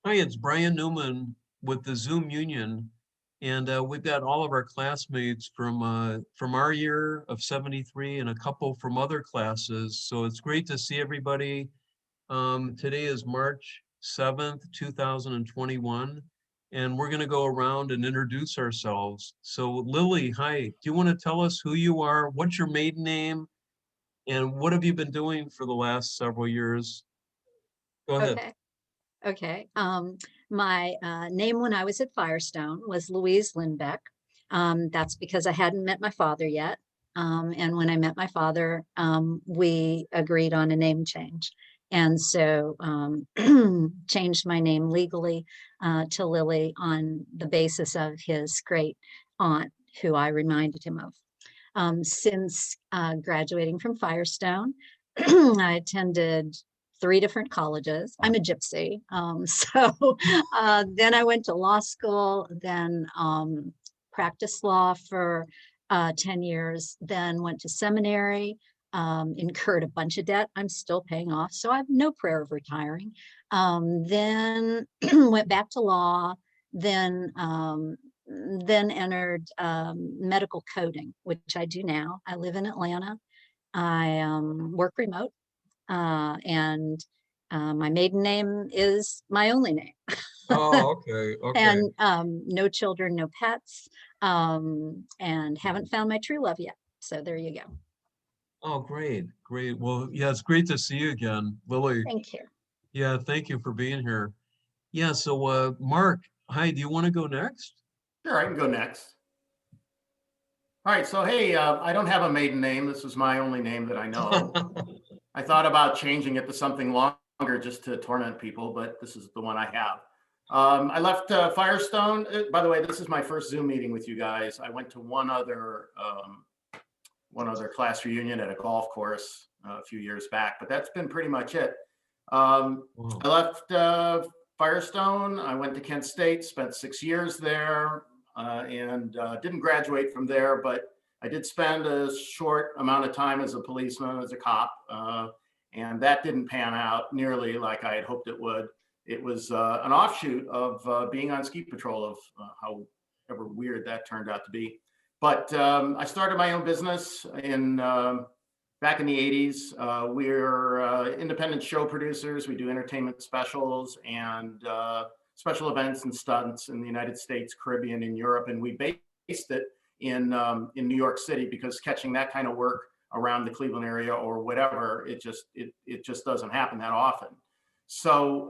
Hi, it's Brian Newman with the Zoom Union, and we've got all of our classmates from our year of '73 and a couple from other classes. So it's great to see everybody. Today is March 7th, 2021, and we're going to go around and introduce ourselves. So Lily, hi, do you want to tell us who you are? What's your maiden name? And what have you been doing for the last several years? Go ahead. Okay. Okay. My name when I was at Firestone was Louise Lindbeck. That's because I hadn't met my father yet. And when I met my father, we agreed on a name change. And so changed my name legally to Lily on the basis of his great aunt, who I reminded him of. Since graduating from Firestone, I attended three different colleges. I'm a gypsy. So then I went to law school, then practiced law for 10 years, then went to seminary, incurred a bunch of debt I'm still paying off. So I have no prayer of retiring. Then went back to law, then entered medical coding, which I do now. I live in Atlanta. I work remote, and my maiden name is my only name. Oh, okay, okay. And no children, no pets, and haven't found my true love yet. So there you go. Oh, great, great. Well, yeah, it's great to see you again, Lily. Thank you. Yeah, thank you for being here. Yeah, so Mark, hi, do you want to go next? Sure, I can go next. All right, so hey, I don't have a maiden name. This is my only name that I know. I thought about changing it to something longer just to torment people, but this is the one I have. I left Firestone. By the way, this is my first Zoom meeting with you guys. I went to one other class reunion at a golf course a few years back, but that's been pretty much it. Wow. I left Firestone. I went to Kent State, spent 6 years there, and didn't graduate from there, but I did spend a short amount of time as a policeman, as a cop, and that didn't pan out nearly like I had hoped it would. It was an offshoot of being on ski patrol, of however weird that turned out to be. But I started my own business back in the 80s. We're independent show producers. We do entertainment specials and special events and stunts in the United States, Caribbean, and Europe. And we based it in New York City, because catching that kind of work around the Cleveland area or whatever, it just doesn't happen that often. So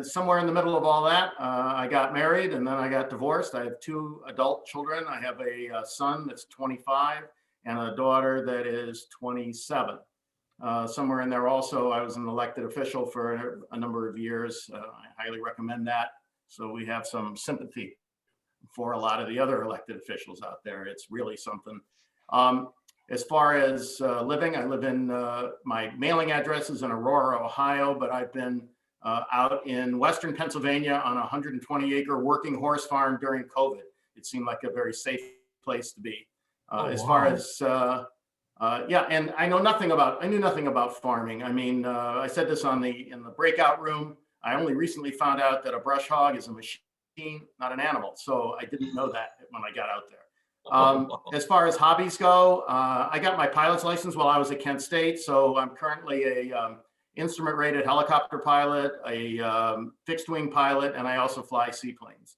somewhere in the middle of all that, I got married and then I got divorced. I have two adult children. I have a son that's 25 and a daughter that is 27. Somewhere in there also, I was an elected official for a number of years. I highly recommend that. So we have some sympathy for a lot of the other elected officials out there. It's really something. As far as living, I live in, my mailing address is in Aurora, Ohio, but I've been out in Western Pennsylvania on a 120-acre working horse farm during COVID. It seemed like a very safe place to be. As far as, yeah, and I knew nothing about farming. I mean, I said this in the breakout room. I only recently found out that a brush hog is a machine, not an animal. So I didn't know that when I got out there. As far as hobbies go, I got my pilot's license while I was at Kent State. So I'm currently a instrument rated helicopter pilot, a fixed wing pilot, and I also fly seaplanes.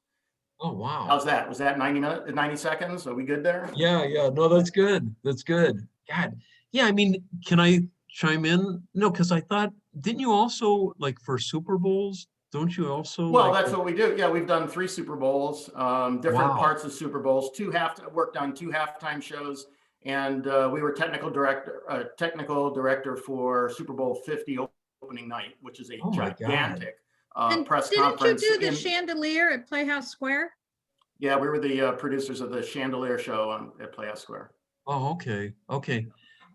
Oh, wow. How's that? Was that 90 seconds? Are we good there? Yeah, yeah. No, that's good. That's good. God. Yeah, I mean, can I chime in? No, because I thought, didn't you also like for Super Bowls? Don't you also Well, like? that's what we do. Yeah, we've done 3 Super Bowls, different parts of Super Bowls, worked on 2 halftime shows, and we were technical director for Super Bowl 50 opening night, which is a gigantic press conference. Didn't you do the chandelier at Playhouse Square? Yeah, we were the producers of the chandelier show at Playhouse Square. Oh, okay. Okay.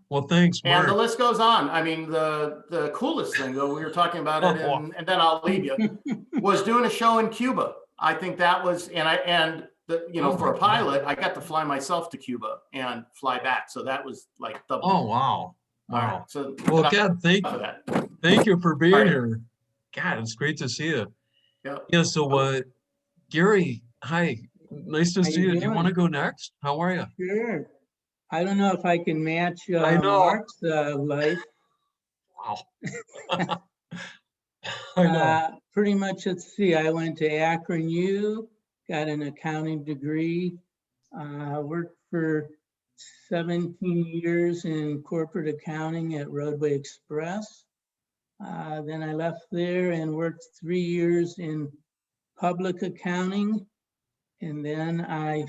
Well, thanks, Mark. And the list goes on. I mean, the coolest thing, though, we were talking about it, and then I'll leave you, was doing a show in Cuba. I think that was, for a pilot, I got to fly myself to Cuba and fly back. So that was like double. Oh, wow. Wow. Right, so well, God, thank you for being here. God, it's great to see you. Yep. Yeah, so Gary, hi, nice to How see you you. Do you want to doing? go next? How are you? Sure. I don't know if I can match I know. Mark's life. Wow. I know. Pretty much, let's see, I went to Akron U, got an accounting degree, worked for 17 years in corporate accounting at Roadway Express. Then I left there and worked 3 years in public accounting. And then I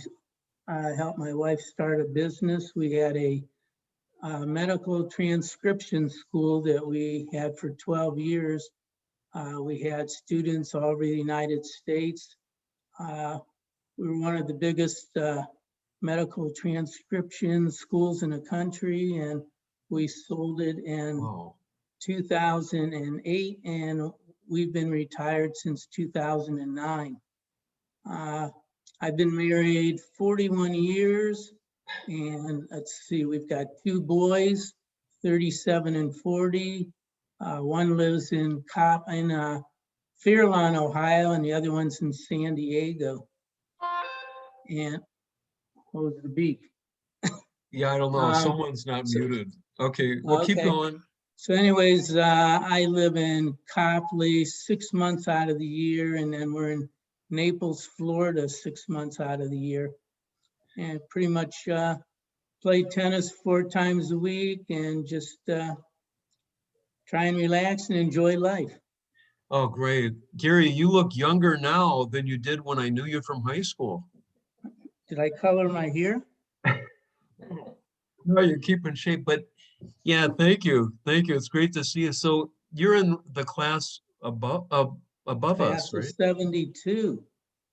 helped my wife start a business. We had a medical transcription school that we had for 12 years. We had students all over the United States. We were one of the biggest medical transcription schools in the country, and we sold it in Wow. 2008, and we've been retired since 2009. I've been married 41 years, and let's see, we've got 2 boys, 37 and 40. One lives in Fairlawn, Ohio, and the other one's in San Diego. And what was the beep? Yeah, I don't know. Someone's not muted. Okay, well, keep okay. going. So anyways, I live in Copley 6 months out of the year, and then we're in Naples, Florida 6 months out of the year. And pretty much play tennis 4 times a week and just try and relax and enjoy life. Oh, great. Gary, you look younger now than you did when I knew you from high school. Did I color my hair? No, you're keeping shape, but yeah, thank you. Thank you. It's great to see you. So you're in the class above us, Class of right? 72.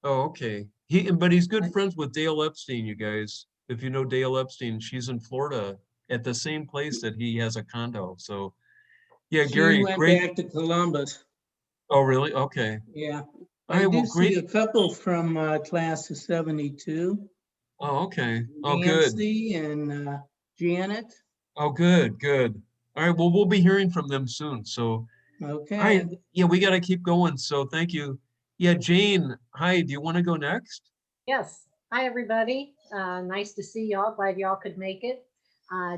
Oh, okay. But he's good I- friends with Dale Epstein, you guys. If you know Dale Epstein, she's in Florida at the same place that he has a condo. So yeah, She Gary, went great. back to Columbus. Oh, really? Okay. Yeah. All I right, well, do see great. a couple from class of 72. Oh, okay. Oh, good. Nancy and Janet. Oh, good, good. All right, well, we'll be hearing from them soon. So, all right, Okay. yeah, we got to keep going. So thank you. Yeah, Jane, hi, do you want to go next? Yes. Hi, everybody. Nice to see y'all. Glad y'all could make it.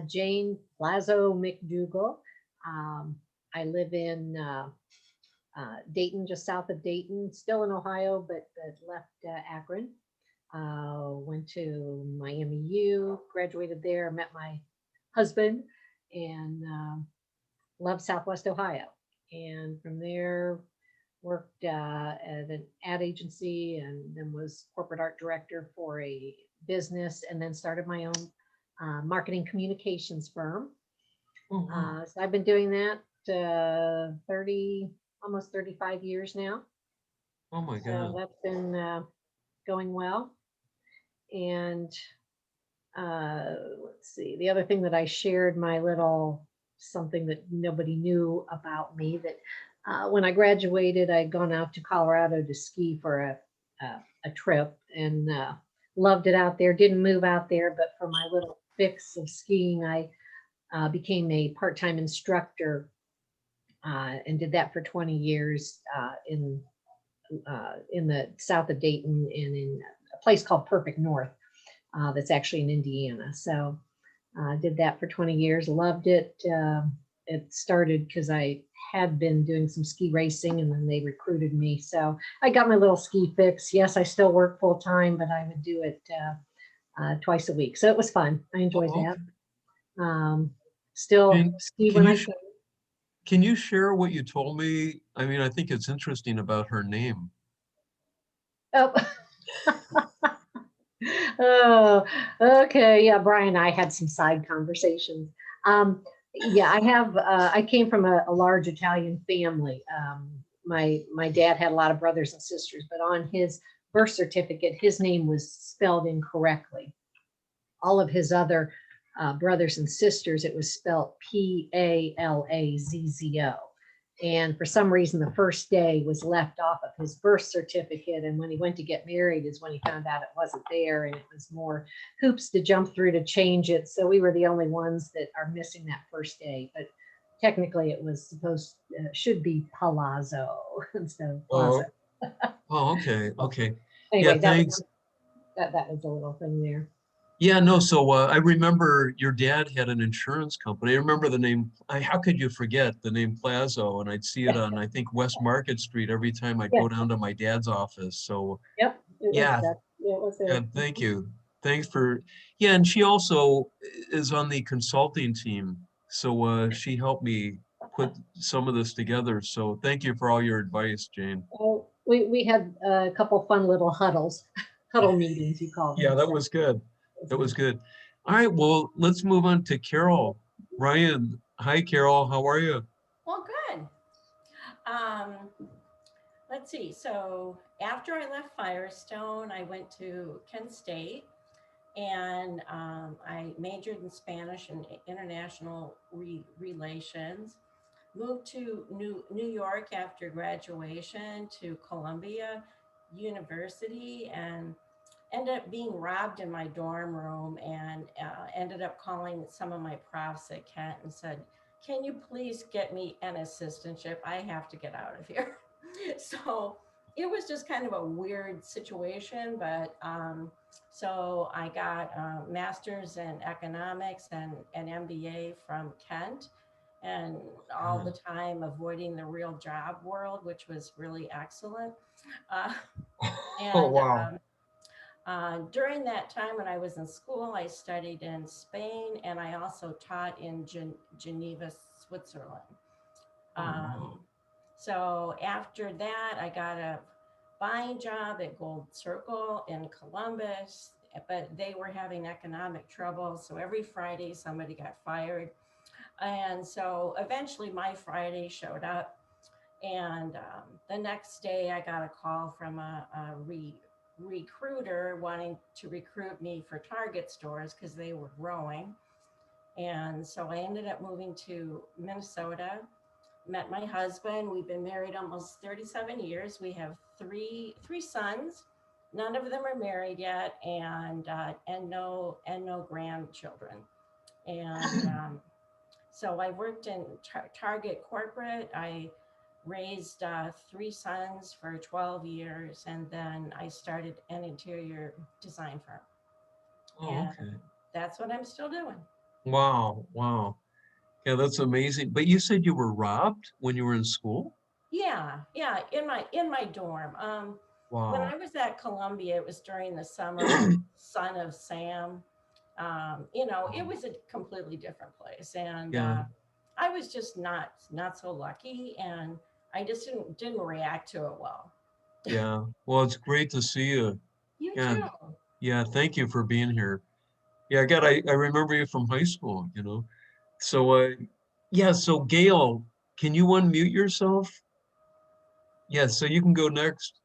Jane Lazo Mcdougall. I live in Dayton, just south of Dayton, still in Ohio, but left Akron. Went to Miami U, graduated there, met my husband, and love Southwest Ohio. And from there, worked at an ad agency and then was corporate art director for a business, and then started my own marketing communications firm. Oh, wow. So I've been doing that 30, almost 35 years now. Oh my So God. that's been going well. And let's see, the other thing that I shared, my little something that nobody knew about me, that when I graduated, I'd gone out to Colorado to ski for a trip, and loved it out there. Didn't move out there, but for my little fix of skiing, I became a part-time instructor and did that for 20 years in the south of Dayton and in a place called Perfect North that's actually in Indiana. So did that for 20 years, loved it. It started because I had been doing some ski racing, and then they recruited me. So I got my little ski fix. Yes, I still work full time, but I would do it twice a week. So it was fun. I enjoyed Oh, that. Still ski can when you I sh- can. Can you share what you told me? I mean, I think it's interesting about her name. Oh. Oh, okay. Yeah, Brian and I had some side conversations. Yeah, I came from a large Italian family. My dad had a lot of brothers and sisters, but on his birth certificate, his name was spelled incorrectly. All of his other brothers and sisters, it was spelled Palazzo. And for some reason, the first day was left off of his birth certificate. And when he went to get married is when he found out it wasn't there. And it was more hoops to jump through to change it. So we were the only ones that are missing that first day. But technically it was should be Palazzo instead of Plaza. Oh, okay, okay. Anyway, Thanks. that was a little thing there. Yeah, no, so I remember your dad had an insurance company. I remember the name, how could you forget the name Lazo? And I'd see it on, I think, West Market Street every time I'd Yeah. go down to my dad's office. So Yep. yeah, It was yeah, there. thank you. Thanks for, yeah, and she also is on the consulting team. So she helped me put some of this together. So thank you for all your advice, Jane. Oh, we had a couple fun little huddle meetings, you call them. Yeah, that so was good. it That was nice. good. All right, well, let's move on to Carol. Ryan, hi, Carol. How are you? Well, good. Um, let's see. So after I left Firestone, I went to Kent State and I majored in Spanish and international relations. Moved to New York after graduation to Columbia University and ended up being robbed in my dorm room and ended up calling some of my profs at Kent and said, can you please get me an assistantship? I have to get out of here. So it was just kind of a weird situation, but so I got a master's in economics and an MBA from Kent, and all the time avoiding the real job world, which was really excellent. Uh, Oh, and wow. During that time when I was in school, I studied in Spain and I also taught in Geneva, Switzerland. Oh, wow. So after that, I got a buying job at Gold Circle in Columbus, but they were having economic trouble. So every Friday, somebody got fired. And so eventually my Friday showed up. And the next day, I got a call from a recruiter wanting to recruit me for Target stores because they were growing. And so I ended up moving to Minnesota, met my husband. We've been married almost 37 years. We have three sons. None of them are married yet, and no grandchildren. And so I worked in Target corporate. I raised three sons for 12 years, and then I started an interior design firm. Oh, And okay. that's what I'm still doing. Wow, wow. Yeah, that's amazing. But you said you were robbed when you were in school? Yeah, in my dorm. When Wow. I was at Columbia, it was during the summer of Son of Sam. It was a completely different place, and Yeah, I was just not so lucky, and I just didn't react to it well. yeah. Well, it's great to see you. You Yeah, too. yeah. Thank you for being here. Yeah, God, I remember you from high school, you know. So, yeah, so Gail, can you unmute yourself? Yeah, so you can go next.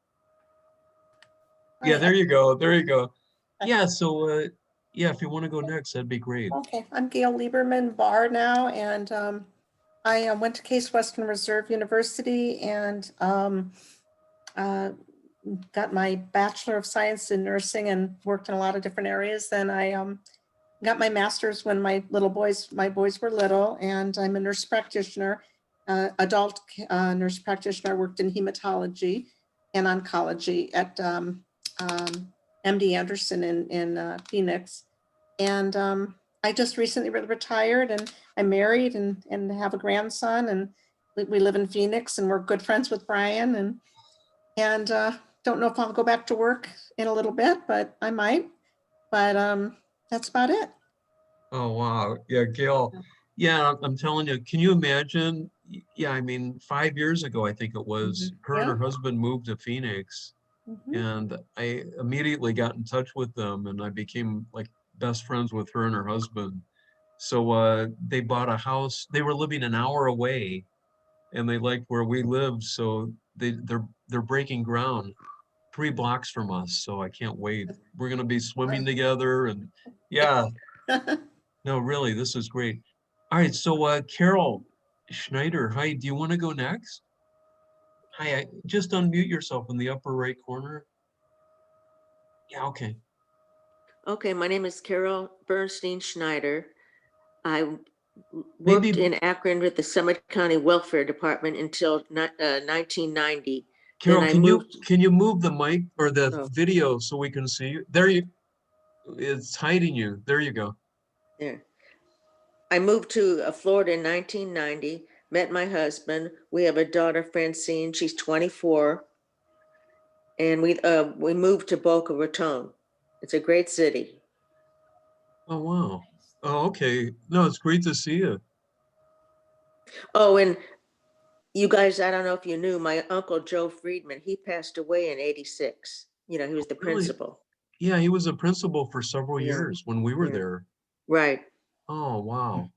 Yeah, Hi, there you go. There you go. I- Yeah, so yeah, if you want to go next, that'd be great. okay, I'm Gail Lieberman Barr now, and I went to Case Western Reserve University and uh, got my Bachelor of Science in Nursing and worked in a lot of different areas. Then I got my master's when my boys were little, and I'm a nurse practitioner, adult nurse practitioner. I worked in hematology and oncology at MD Anderson in Phoenix. And I just recently retired, and I'm married and have a grandson, and we live in Phoenix, and we're good friends with Brian, and don't know if I'll go back to work in a little bit, but I might. But that's about it. Oh, wow. Yeah, Gail. Yeah, I'm telling you, can you imagine? Yeah, I mean, 5 years ago, I think it was, her and Yeah. her husband moved to Phoenix, Mhm. and I immediately got in touch with them, and I became like best friends with her and her husband. So they bought a house. They were living an hour away, and they liked where we lived, so they're breaking ground 3 blocks from us. So I can't wait. We're gonna be swimming together, and yeah, no, really, this is great. All right, so Carol Schneider, hi, do you want to go next? Hi, just unmute yourself in the upper right corner. Yeah, okay. Okay, my name is Carol Bernstein Schneider. I Maybe worked in Akron with the Summit County Welfare Department until 1990. Carol, I can moved- you move the mic or the Oh. video so we can see you? There you, it's hiding you. There you go. There. I moved to Florida in 1990, met my husband. We have a daughter, Francine, she's 24. And we moved to Boca Raton. It's a great city. Oh, wow. Oh, okay. No, it's great to see you. Oh, and you guys, I don't know if you knew, my uncle Joe Friedman, he passed away in 86. You know, he was the Really? principal. Yeah, he was a principal for several Yeah, years when we were yeah. there. Right. Oh, wow.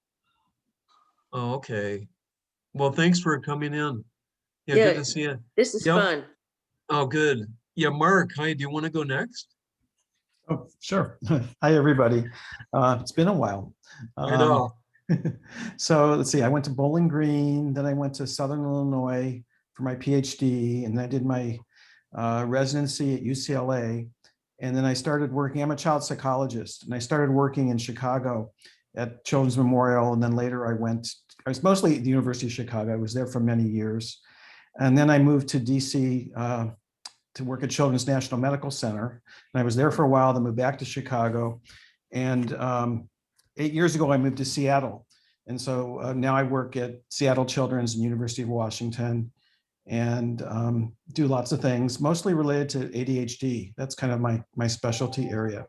Oh, okay. Well, thanks for coming in. Yeah, good Yeah, to see you. this is Yep. fun. Oh, good. Yeah, Mark, hi, do you want to go next? Oh, sure. Hi, everybody. It's been a while. I know. So let's see, I went to Bowling Green, then I went to Southern Illinois for my PhD, and I did my residency at UCLA. And then I started working, I'm a child psychologist, and I started working in Chicago at Children's Memorial. And then later I was mostly at the University of Chicago. I was there for many years. And then I moved to DC to work at Children's National Medical Center. And I was there for a while, then moved back to Chicago. And 8 years ago, I moved to Seattle. And so now I work at Seattle Children's and University of Washington and do lots of things, mostly related to ADHD. That's kind of my specialty area.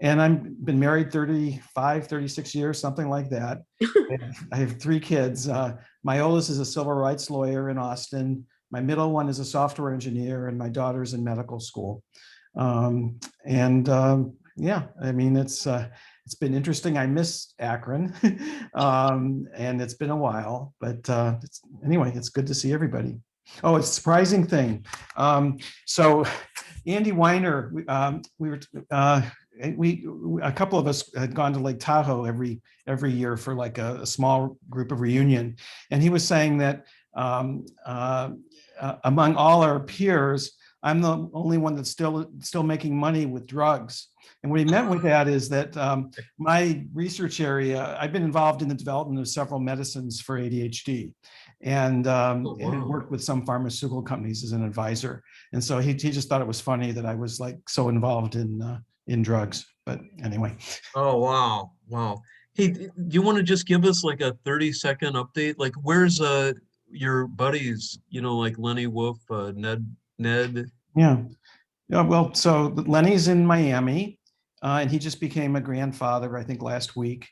And I've been married 35, 36 years, something like that. I have 3 kids. My oldest is a civil rights lawyer in Austin. My middle one is a software engineer, and my daughter's in medical school. Yeah, I mean, it's been interesting. I miss Akron, and it's been a while, but anyway, it's good to see everybody. Oh, it's a surprising thing. So Andy Weiner, a couple of us had gone to Lake Tahoe every year for like a small group of reunion, and he was saying that among all our peers, I'm the only one that's still making money with drugs. And what he meant with that is that my research area, I've been involved in the development of several medicines for ADHD, and worked with some pharmaceutical companies as an advisor. And so he just thought it was funny that I was like so involved in drugs. But anyway. Oh, wow. Wow. Hey, do you want to just give us like a 30-second update? Like, where's your buddies, like Lenny Wolf, Ned? Yeah. Well, so Lenny's in Miami, and he just became a grandfather, I think, last week.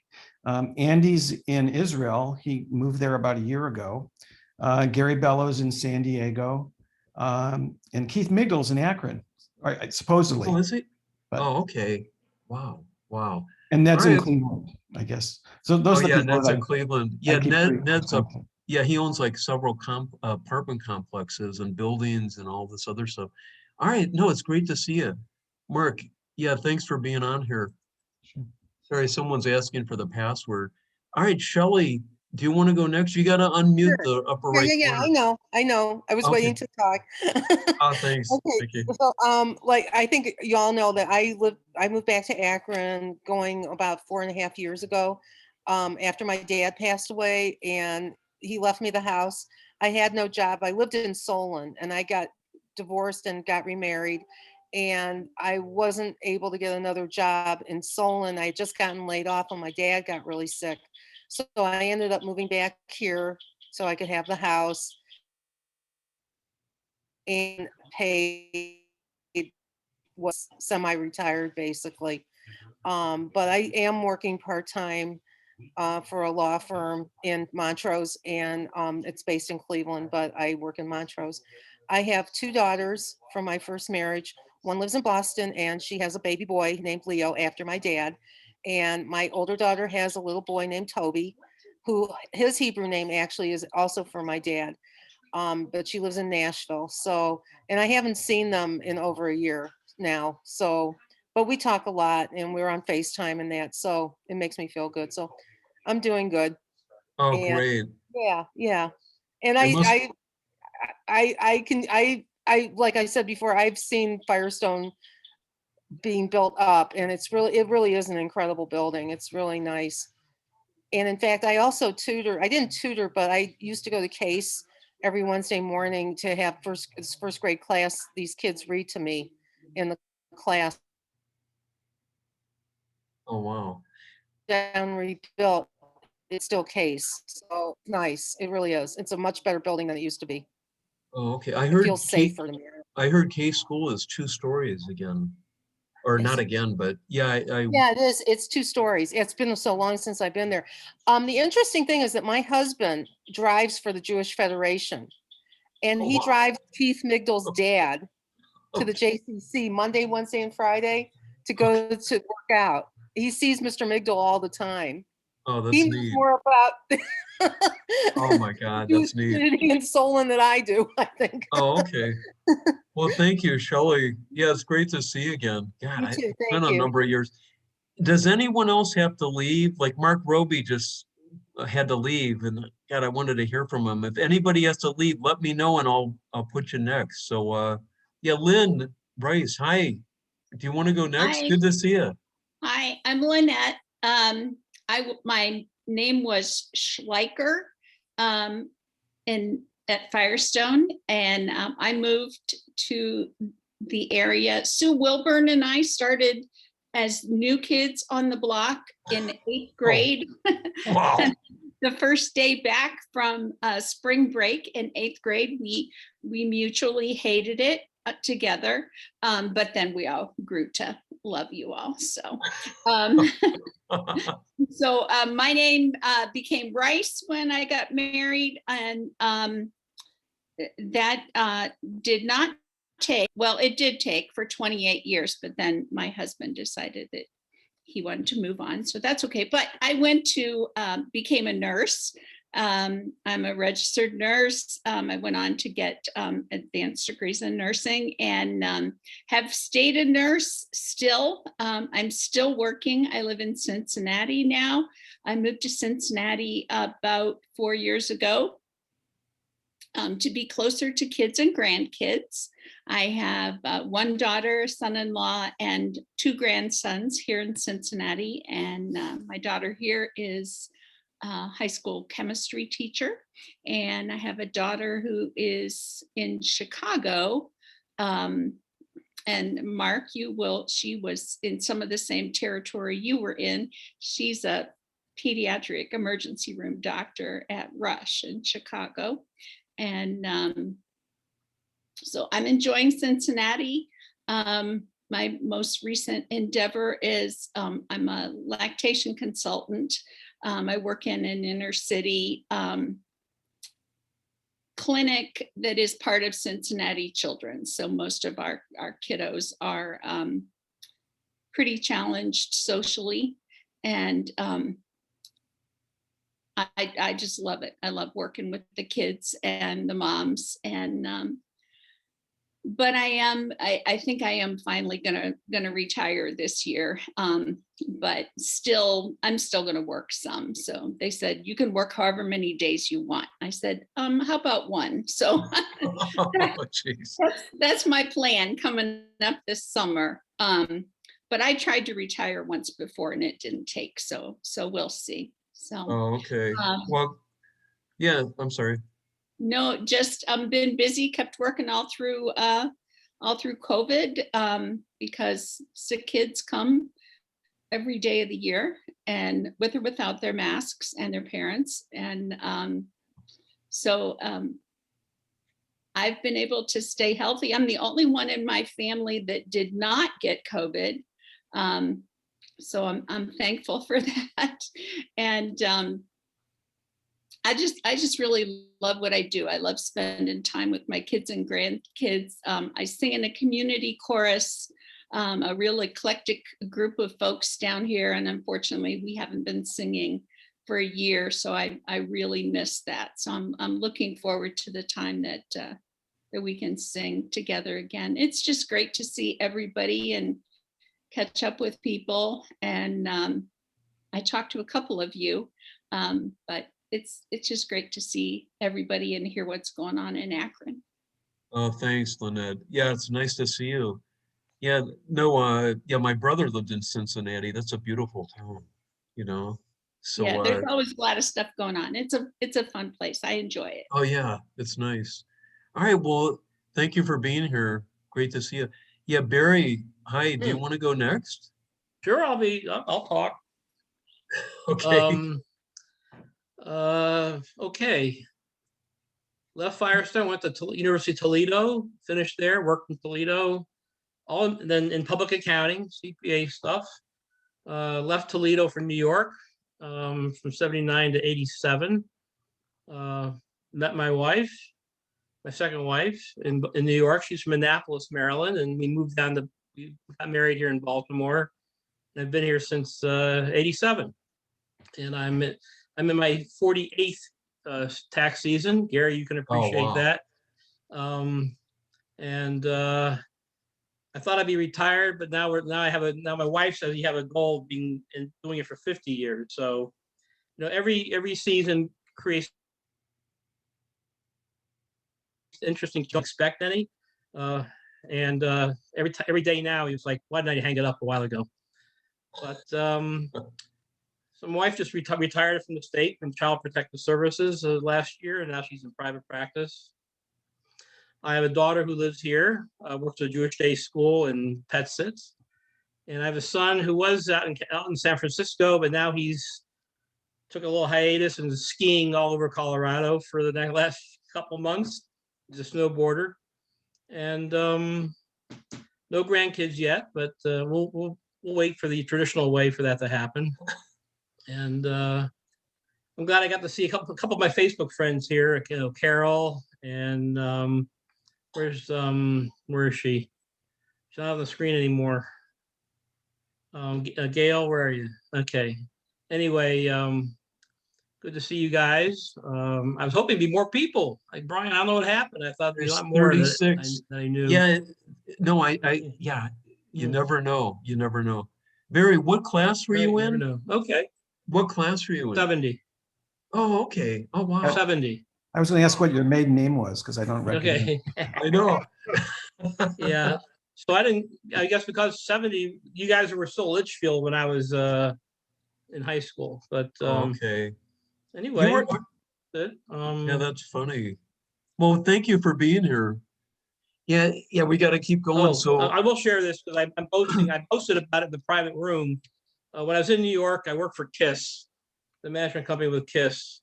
Andy's in Israel. He moved there about a year ago. Gary Bellows in San Diego, and Keith Mcdougall's in Akron, supposedly. Oh, is he? But, Oh, okay. Wow. Wow. and Ned's All in right. Cleveland, I guess. So those Oh, are the yeah, people Ned's that in Cleveland. Yeah, keep pretty close Ned's up. contact. Yeah, he owns like several apartment complexes and buildings and all this other stuff. All right. No, it's great to see you. Mark, yeah, thanks for being on here. Sure. Sorry, someone's asking for the password. All right, Shelley, do you want to go next? You got to unmute the upper right Yeah, corner. I know. I was Okay. waiting to talk. Oh, thanks. Okay, Thank you. so, like, I think you all know that I moved back to Akron going about 4.5 years ago, after my dad passed away and he left me the house. I had no job. I lived in Solon and I got divorced and got remarried and I wasn't able to get another job in Solon. I had just gotten laid off and my dad got really sick. So I ended up moving back here so I could have the house and paid, was semi-retired basically. But I am working part-time for a law firm in Montrose and it's based in Cleveland, but I work in Montrose. I have 2 daughters from my first marriage. One lives in Boston and she has a baby boy named Leo after my dad. And my older daughter has a little boy named Toby, who his Hebrew name actually is also for my dad. But she lives in Nashville. So, and I haven't seen them in over a year now. So, but we talk a lot and we're on FaceTime and that. So it makes me feel good. So I'm doing good. Oh, And great. yeah. And It must, I like I said before, I've seen Firestone being built up and it really is an incredible building. It's really nice. And in fact, I also I didn't tutor, but I used to go to Case every Wednesday morning to have first grade class, these kids read to me in the class. Oh, wow. Down rebuilt, it's still case. So nice. It really is. It's a much better building than it used to be. Oh, okay. I It heard feels safer to me. I heard K School is 2 stories again, or not again, but yeah, Yeah, it is. It's 2 stories. It's been so long since I've been there. The interesting thing is that my husband drives for the Jewish Federation, and Oh, he wow. drives Keith Mcdougall's dad to the Okay. JCC Monday, Wednesday, and Friday to go to work out. He sees Mr. Mcdougall all the time. Oh, that's He knows neat. more about Oh my God, Jewish that's neat. community in Solon than I do, I think. Oh, okay. Well, thank you, Shelley. Yeah, it's great to see you again. God, You too. it's been Thank a you. number of years. Does anyone else have to leave? Like Mark Roby just had to leave, and God, I wanted to hear from him. If anybody has to leave, let me know and I'll put you next. So yeah, Lynn Rice, hi. Do you want to go next? Hi, Good to see you. hi, I'm Lynette. My name was Schleicher, um, at Firestone, and I moved to the area. Sue Wilburn and I started as new kids on the block in 8th grade. Wow. The first day back from spring break in 8th grade, we mutually hated it together, but then we all grew to love you all. So, my name became Rice when I got married, and that did not take, well, it did take for 28 years, but then my husband decided that he wanted to move on, so that's okay. But I went to, became a nurse. I'm a registered nurse. I went on to get advanced degrees in nursing, and have stayed a nurse still. I'm still working. I live in Cincinnati now. I moved to Cincinnati about 4 years ago to be closer to kids and grandkids. I have one daughter, son-in-law, and 2 grandsons here in Cincinnati. And my daughter here is a high school chemistry teacher. And I have a daughter who is in Chicago. And Mark, she was in some of the same territory you were in. She's a pediatric emergency room doctor at Rush in Chicago. And so I'm enjoying Cincinnati. My most recent endeavor is I'm a lactation consultant. I work in an inner city clinic that is part of Cincinnati Children's. So most of our kiddos are pretty challenged socially. And I just love it. I love working with the kids and the moms. And but I think I am finally gonna retire this year. But I'm still gonna work some. So they said you can work however many days you want. I said, how about 1? So Oh, jeez. that's my plan coming up this summer. But I tried to retire once before and it didn't take. So we'll see. So. Oh, okay. Well, yeah, I'm sorry. No, just been busy, kept working all through COVID, because sick kids come every day of the year, and with or without their masks, and their parents. And so I've been able to stay healthy. I'm the only one in my family that did not get COVID. So I'm thankful for that. And I just really love what I do. I love spending time with my kids and grandkids. I sing in a community chorus, a real eclectic group of folks down here. And unfortunately, we haven't been singing for a year. So I really miss that. So I'm looking forward to the time that we can sing together again. It's just great to see everybody and catch up with people. And I talked to a couple of you, but it's just great to see everybody and hear what's going on in Akron. Oh, thanks, Lynette. Yeah, it's nice to see you. Yeah, no, yeah, my brother lived in Cincinnati. That's a beautiful town, you know. So, Yeah, there's always a lot of stuff going on. It's a fun place. I enjoy it. oh yeah, it's nice. All right, well, thank you for being here. Great to see you. Yeah, Barry, hi, do you want to go next? Sure, I'll talk. Okay. Okay. Left Firestone, went to University of Toledo, finished there, worked in Toledo, then in public accounting, CPA stuff. Left Toledo for New York from 79 to 87. Met my wife, my second wife in New York. She's from Annapolis, Maryland, and we got married here in Baltimore. And I've been here since 87. And I'm in my 48th tax season. Gary, you can appreciate wow. that. I thought I'd be retired, but now my wife says you have a goal of doing it for 50 years. So, every season creates interesting. You don't expect any, every day now he was like, "Why didn't I hang it up a while ago?" But so my wife just retired from the state from Child Protective Services last year, and now she's in private practice. I have a daughter who lives here, works at a Jewish day school and pet sits. And I have a son who was out in San Francisco, but now he's took a little hiatus and is skiing all over Colorado for the last couple months. He's a snowboarder. And no grandkids yet, but we'll wait for the traditional way for that to happen. And I'm glad I got to see a couple of my Facebook friends here, Carol and where is she? She's not on the screen anymore. Gail, where are you? Okay. Anyway, good to see you guys. I was hoping to be more people. Like Brian, I don't know what happened. I thought there's a lot more 36. that I knew. Yeah, no, yeah, you never know. You never know. Barry, what class were you in? Never know. Okay. What class were you in? 70. Oh, okay. Oh, wow. 70. I was going to ask what your maiden name was because I don't recognize. Okay. I know. Yeah. So I guess because 70, you guys were still Litchfield when I was in high school. But Okay. anyway, yeah, that's funny. Well, thank you for being here. Yeah, we got to keep going. So I will share this because I posted about it in the private room. When I was in New York, I worked for KISS, the management company with KISS,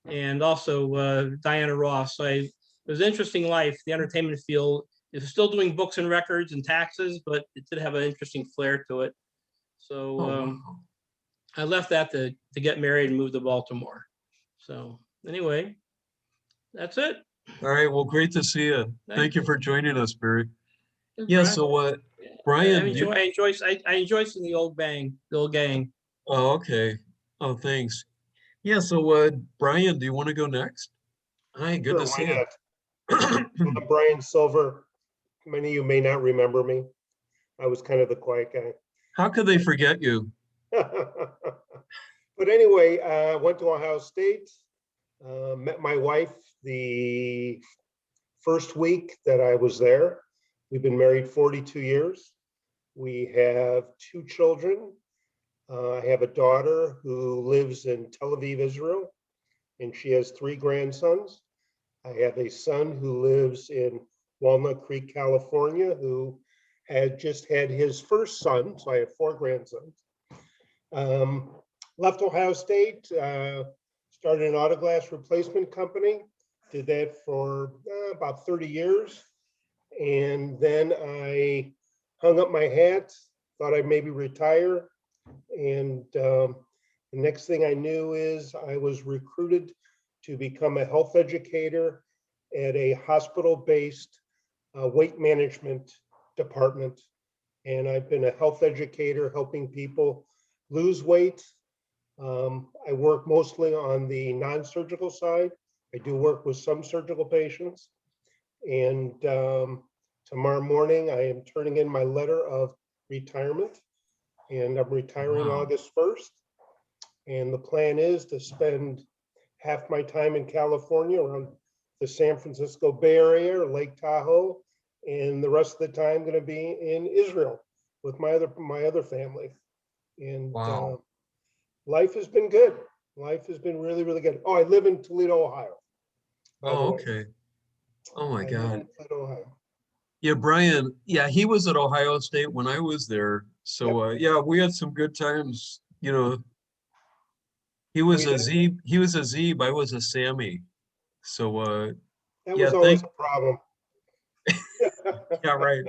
and also Diana Ross. So it was an interesting life. The entertainment field is still doing books and records and taxes, but it did have an interesting flair to it. So I left that to get married and move to Baltimore. So anyway, that's it. all right. Well, great to see you. Thank you for joining us, Barry. Yeah. So Brian, I enjoy seeing the old gang. Oh, okay. Oh, thanks. Yeah. So Brian, do you want to go next? Hi, good to see you. I'm Brian Silver. Many of you may not remember me. I was kind of the quiet guy. How could they forget you? But anyway, I went to Ohio State, met my wife the first week that I was there. We've been married 42 years. We have 2 children. I have a daughter who lives in Tel Aviv, Israel, and she has 3 grandsons. I have a son who lives in Walnut Creek, California, who had just had his first son. So I have 4 grandsons. Left Ohio State, started an auto glass replacement company, did that for about 30 years. And then I hung up my hat, thought I'd maybe retire. And the next thing I knew is I was recruited to become a health educator at a hospital-based weight management department. And I've been a health educator helping people lose weight. I work mostly on the non-surgical side. I do work with some surgical patients. And tomorrow morning, I am turning in my letter of retirement. And I'm retiring August 1st. And the plan is to spend half my time in California around the San Francisco Bay Area or Lake Tahoe. And the rest of the time going to be in Israel with my other family. And Life has been good. Life has been really, really good. Oh, I live in Toledo, Ohio. by the Oh, way. okay. Oh, my I live God. in Toledo, Ohio. Yeah, Brian, yeah, he was at Ohio State when I was there. So, yeah, we had some good times, you know. He was We a did. Zeeb, I was a Sammy. So, That yeah, was always a problem. yeah, right.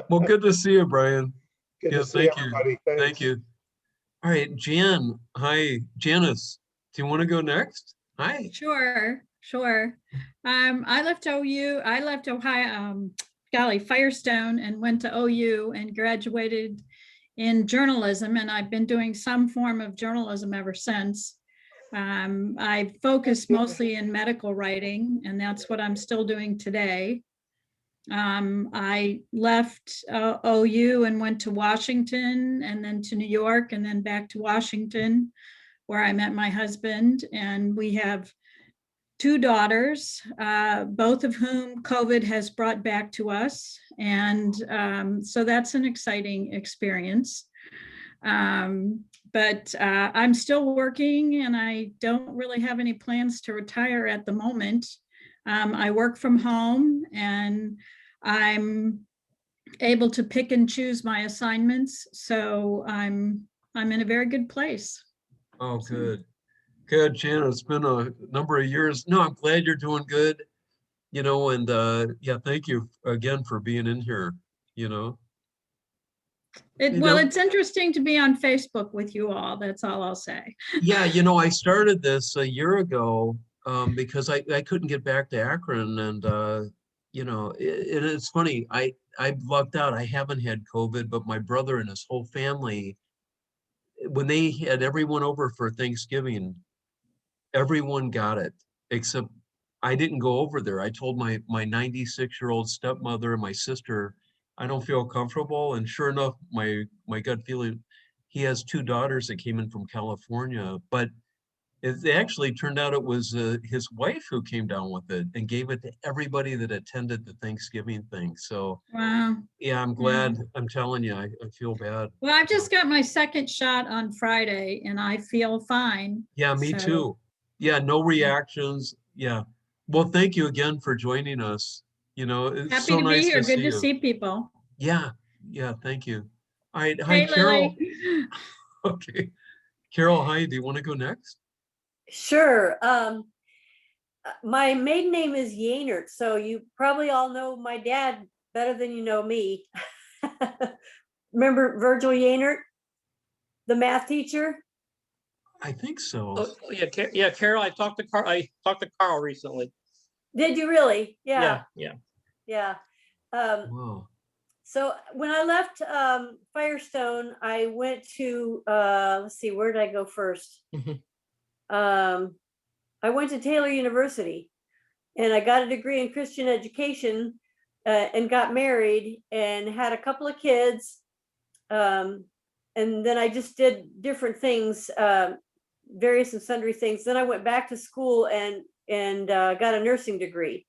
Well, good to see you, Brian. Good Yeah, to see thank you. everybody. Thank Thanks. you. All right, Jan, hi, Janice, do you want to go next? Hi. Sure, sure. I left OU, I left Ohio, Firestone and went to OU and graduated in journalism, and I've been doing some form of journalism ever since. I focus mostly in medical writing, and that's what I'm still doing today. I left OU and went to Washington, and then to New York, and then back to Washington, where I met my husband. And we have 2 daughters, both of whom COVID has brought back to us. And so that's an exciting experience. But I'm still working, and I don't really have any plans to retire at the moment. I work from home, and I'm able to pick and choose my assignments. So I'm in a very good place. Oh, good. Good, Jan. It's been a number of years. No, I'm glad you're doing good, you know, and yeah, thank you again for being in here, you know. You Well, know, it's interesting to be on Facebook with you all. That's all I'll say. yeah, you know, I started this a year ago because I couldn't get back to Akron, and you know, and it's funny, I lucked out. I haven't had COVID, but my brother and his whole family, when they had everyone over for Thanksgiving, everyone got it except I didn't go over there. I told my 96-year-old stepmother and my sister, I don't feel comfortable. And sure enough, my gut feeling, he has 2 daughters that came in from California, but it actually turned out it was his wife who came down with it and gave it to everybody that attended the Thanksgiving thing. So Wow. yeah, I'm glad. I'm telling you, I feel bad. Well, I just got my 2nd shot on Friday, and I feel fine. Yeah, me So, too. Yeah, no reactions. Yeah. Well, thank you again for joining us. You know, it's happy so to be nice here. to Good see to you. see people. Yeah. Yeah, thank you. All right. Hi, Hey, Carol. Lily. Okay. Carol, hi. Do you want to go next? Sure. My maiden name is Yainert, so you probably all know my dad better than you know me. Remember Virgil Yainert, the math teacher? I think so. Oh, yeah, yeah, Carol, I talked to Carl recently. Did you really? Yeah, Yeah. yeah. Yeah. Wow. So when I left Firestone, I went to, let's see, where did I go first? I went to Taylor University, and I got a degree in Christian education, and got married and had a couple of kids. And then I just did different things, various and sundry things. Then I went back to school and got a nursing degree.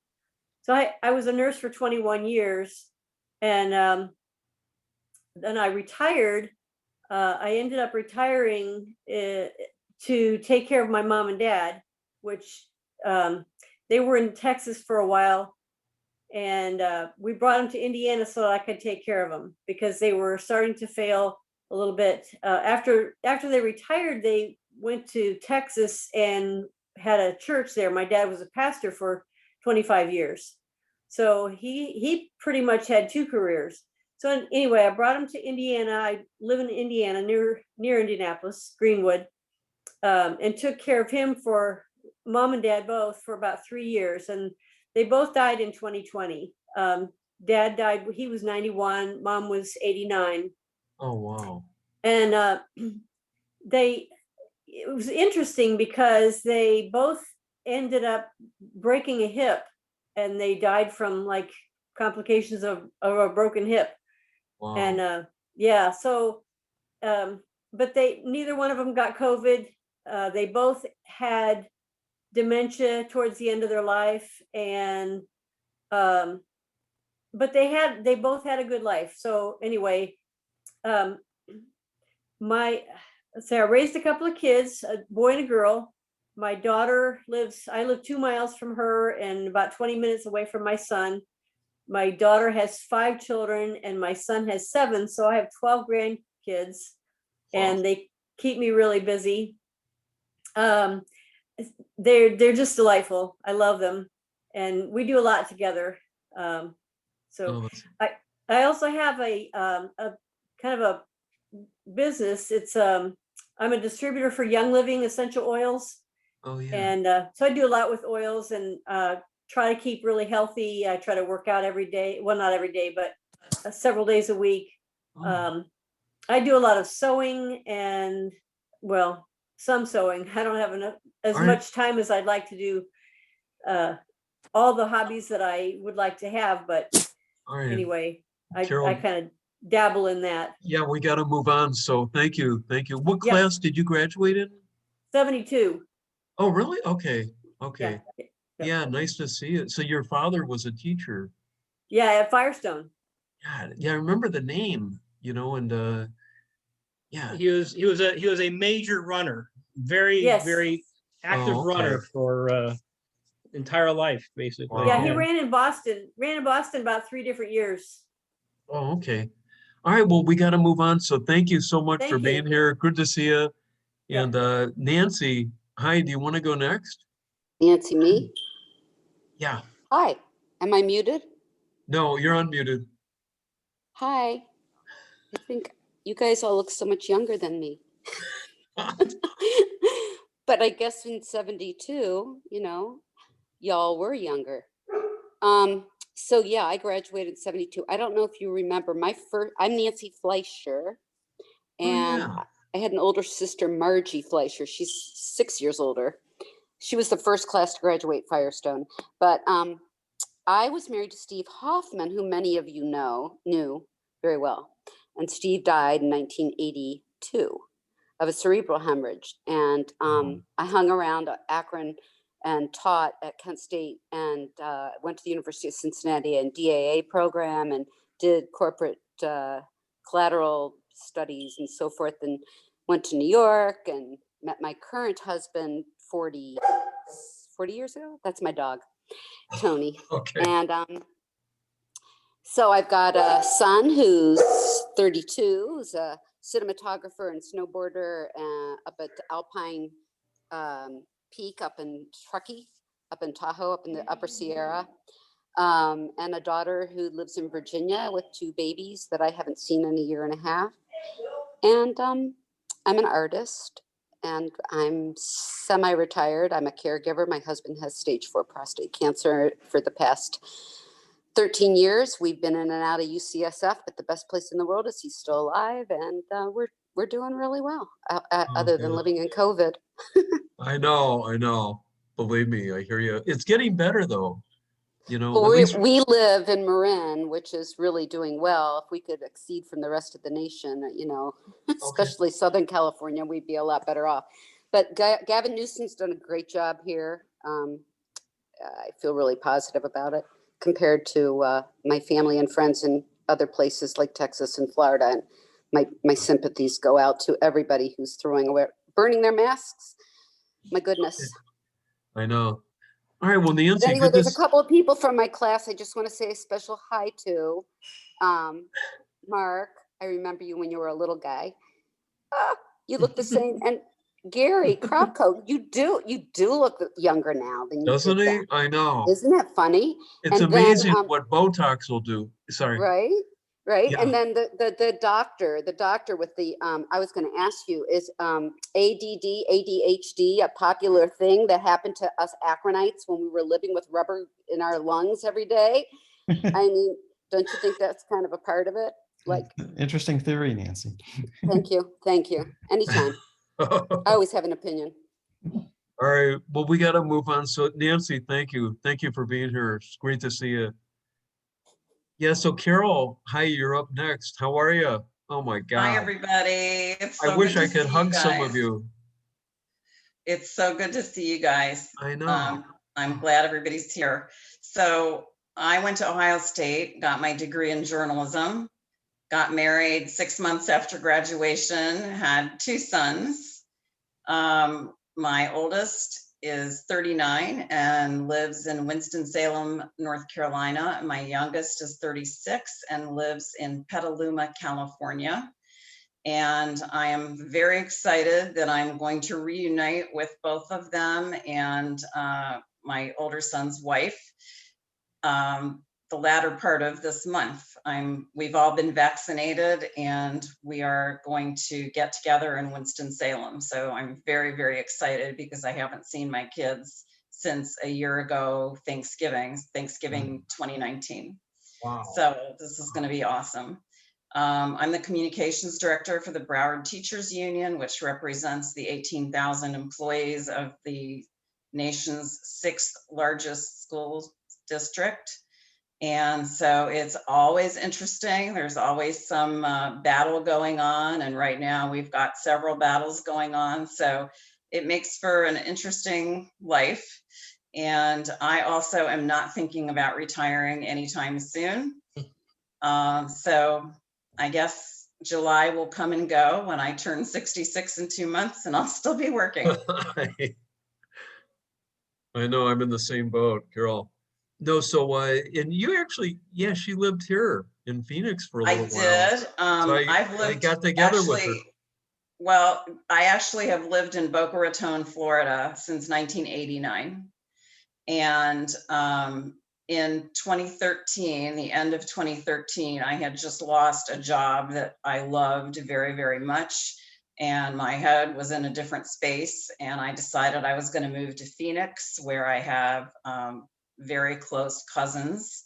So I was a nurse for 21 years. And then I retired. I ended up retiring to take care of my mom and dad, which they were in Texas for a while. And we brought them to Indiana so I could take care of them because they were starting to fail a little bit. After they retired, they went to Texas and had a church there. My dad was a pastor for 25 years. So he pretty much had 2 careers. So anyway, I brought him to Indiana. I live in Indiana, near Indianapolis, Greenwood, and took care of him for mom and dad both for about 3 years. And they both died in 2020. Dad died, he was 91, mom was 89. Oh, wow. And it was interesting because they both ended up breaking a hip, and they died from like complications of a broken hip. Wow. And yeah, so but neither one of them got COVID. They both had dementia towards the end of their life, and but they both had a good life. So anyway, I raised a couple of kids, a boy and a girl. My daughter I live 2 miles from her and about 20 minutes away from my son. My daughter has 5 children and my son has 7. So I have 12 grandkids and they keep me really busy. They're just delightful. I love them. And we do a lot together. So I also have a kind of a business. It's I'm a distributor for Young Living essential oils. Oh, yeah. And so I do a lot with oils and try to keep really healthy. I try to work out every day. Well, not every day, but several days a week. I do a lot of sewing and, well, some sewing. I don't have as much time as I'd like to do all the hobbies that I would like to have. But anyway, I kind of dabble in that. Yeah, we got to move on. So thank you. Thank you. What class did you graduate in? 72. Oh, really? Okay. Okay. Yeah. Nice to see it. So your father was a teacher. Yeah, at Firestone. Yeah, I remember the name, and yeah. He was a major runner, very active runner for entire life, basically. Yeah, he ran in Boston about 3 different years. Oh, okay. All right, well, we got to move on. So thank you so much for being here. Good to see you. And Nancy, hi, do you want to go next? Nancy, me? Yeah. Hi, am I muted? No, you're unmuted. Hi. I think you guys all look so much younger than me. But I guess in 72, y'all were younger. So yeah, I graduated in 72. I don't know if you remember I'm Nancy Fleischer, and I had an older sister, Margie Fleischer. She's 6 years older. She was the first class to graduate Firestone. But I was married to Steve Hoffman, who many of you knew very well. And Steve died in 1982 of a cerebral hemorrhage. And I hung around Akron and taught at Kent State and went to the University of Cincinnati and DAA program and did corporate collateral studies and so forth, and went to New York and met my current husband 40 years ago. That's my dog, Tony. Okay. And so I've got a son who's 32, who's a cinematographer and snowboarder up at Alpine Peak up in Truckee, up in Tahoe, up in the Upper Sierra, and a daughter who lives in Virginia with 2 babies that I haven't seen in a year and a half. And I'm an artist and I'm semi-retired. I'm a caregiver. My husband has stage 4 prostate cancer. For the past 13 years, we've been in and out of UCSF, but the best place in the world is he's still alive, and we're doing really well, other than living in COVID. I know. Believe me, I hear you. It's getting better though. Well, we live in Marin, which is really doing well. If we could exceed from the rest of the nation, especially Southern California, we'd be a lot better off. But Gavin Newsom's done a great job here. I feel really positive about it compared to my family and friends in other places like Texas and Florida. And my sympathies go out to everybody who's burning their masks. My goodness. I know. All right, well, Nancy. But anyway, there's a couple of people from my class I just want to say a special hi to. Mark, I remember you when you were a little guy. You look the same. And Gary Kropko, you do look younger now than you Doesn't did he? then. I know. Isn't that funny? It's amazing what Botox will do. Sorry. Right. Yeah. And then the doctor with the, I was going to ask you, is ADHD a popular thing that happened to us Akronites when we were living with rubber in our lungs every day? I mean, don't you think that's kind of a part of it? Like, interesting theory, Nancy. Thank you. Anytime. I always have an opinion. All right. Well, we got to move on. So Nancy, thank you. Thank you for being here. It's great to see you. Yeah. So Carol, hi, you're up next. How are you? Oh my God. Hi, everybody. It's so I wish good I to could see hug you some guys. of you. It's so good to see you guys. I know. I'm glad everybody's here. So I went to Ohio State, got my degree in journalism, got married 6 months after graduation, had 2 sons. My oldest is 39 and lives in Winston-Salem, North Carolina. My youngest is 36 and lives in Petaluma, California. And I am very excited that I'm going to reunite with both of them and my older son's wife the latter part of this month. We've all been vaccinated and we are going to get together in Winston-Salem. So I'm very, very excited because I haven't seen my kids since a year ago, Thanksgiving 2019. Wow. So this is going to be awesome. I'm the communications director for the Broward Teachers Union, which represents the 18,000 employees of the nation's 6th largest school district. And so it's always interesting. There's always some battle going on. And right now we've got several battles going on. So it makes for an interesting life. And I also am not thinking about retiring anytime soon. So I guess July will come and go when I turn 66 in 2 months and I'll still be working. I know, I'm in the same boat, Carol. No, so and you actually, yeah, she lived here in Phoenix for a little while. I did. So I got together with her. Well, I actually have lived in Boca Raton, Florida since 1989. And in 2013, the end of 2013, I had just lost a job that I loved very, very much. And my head was in a different space. And I decided I was going to move to Phoenix, where I have very close cousins.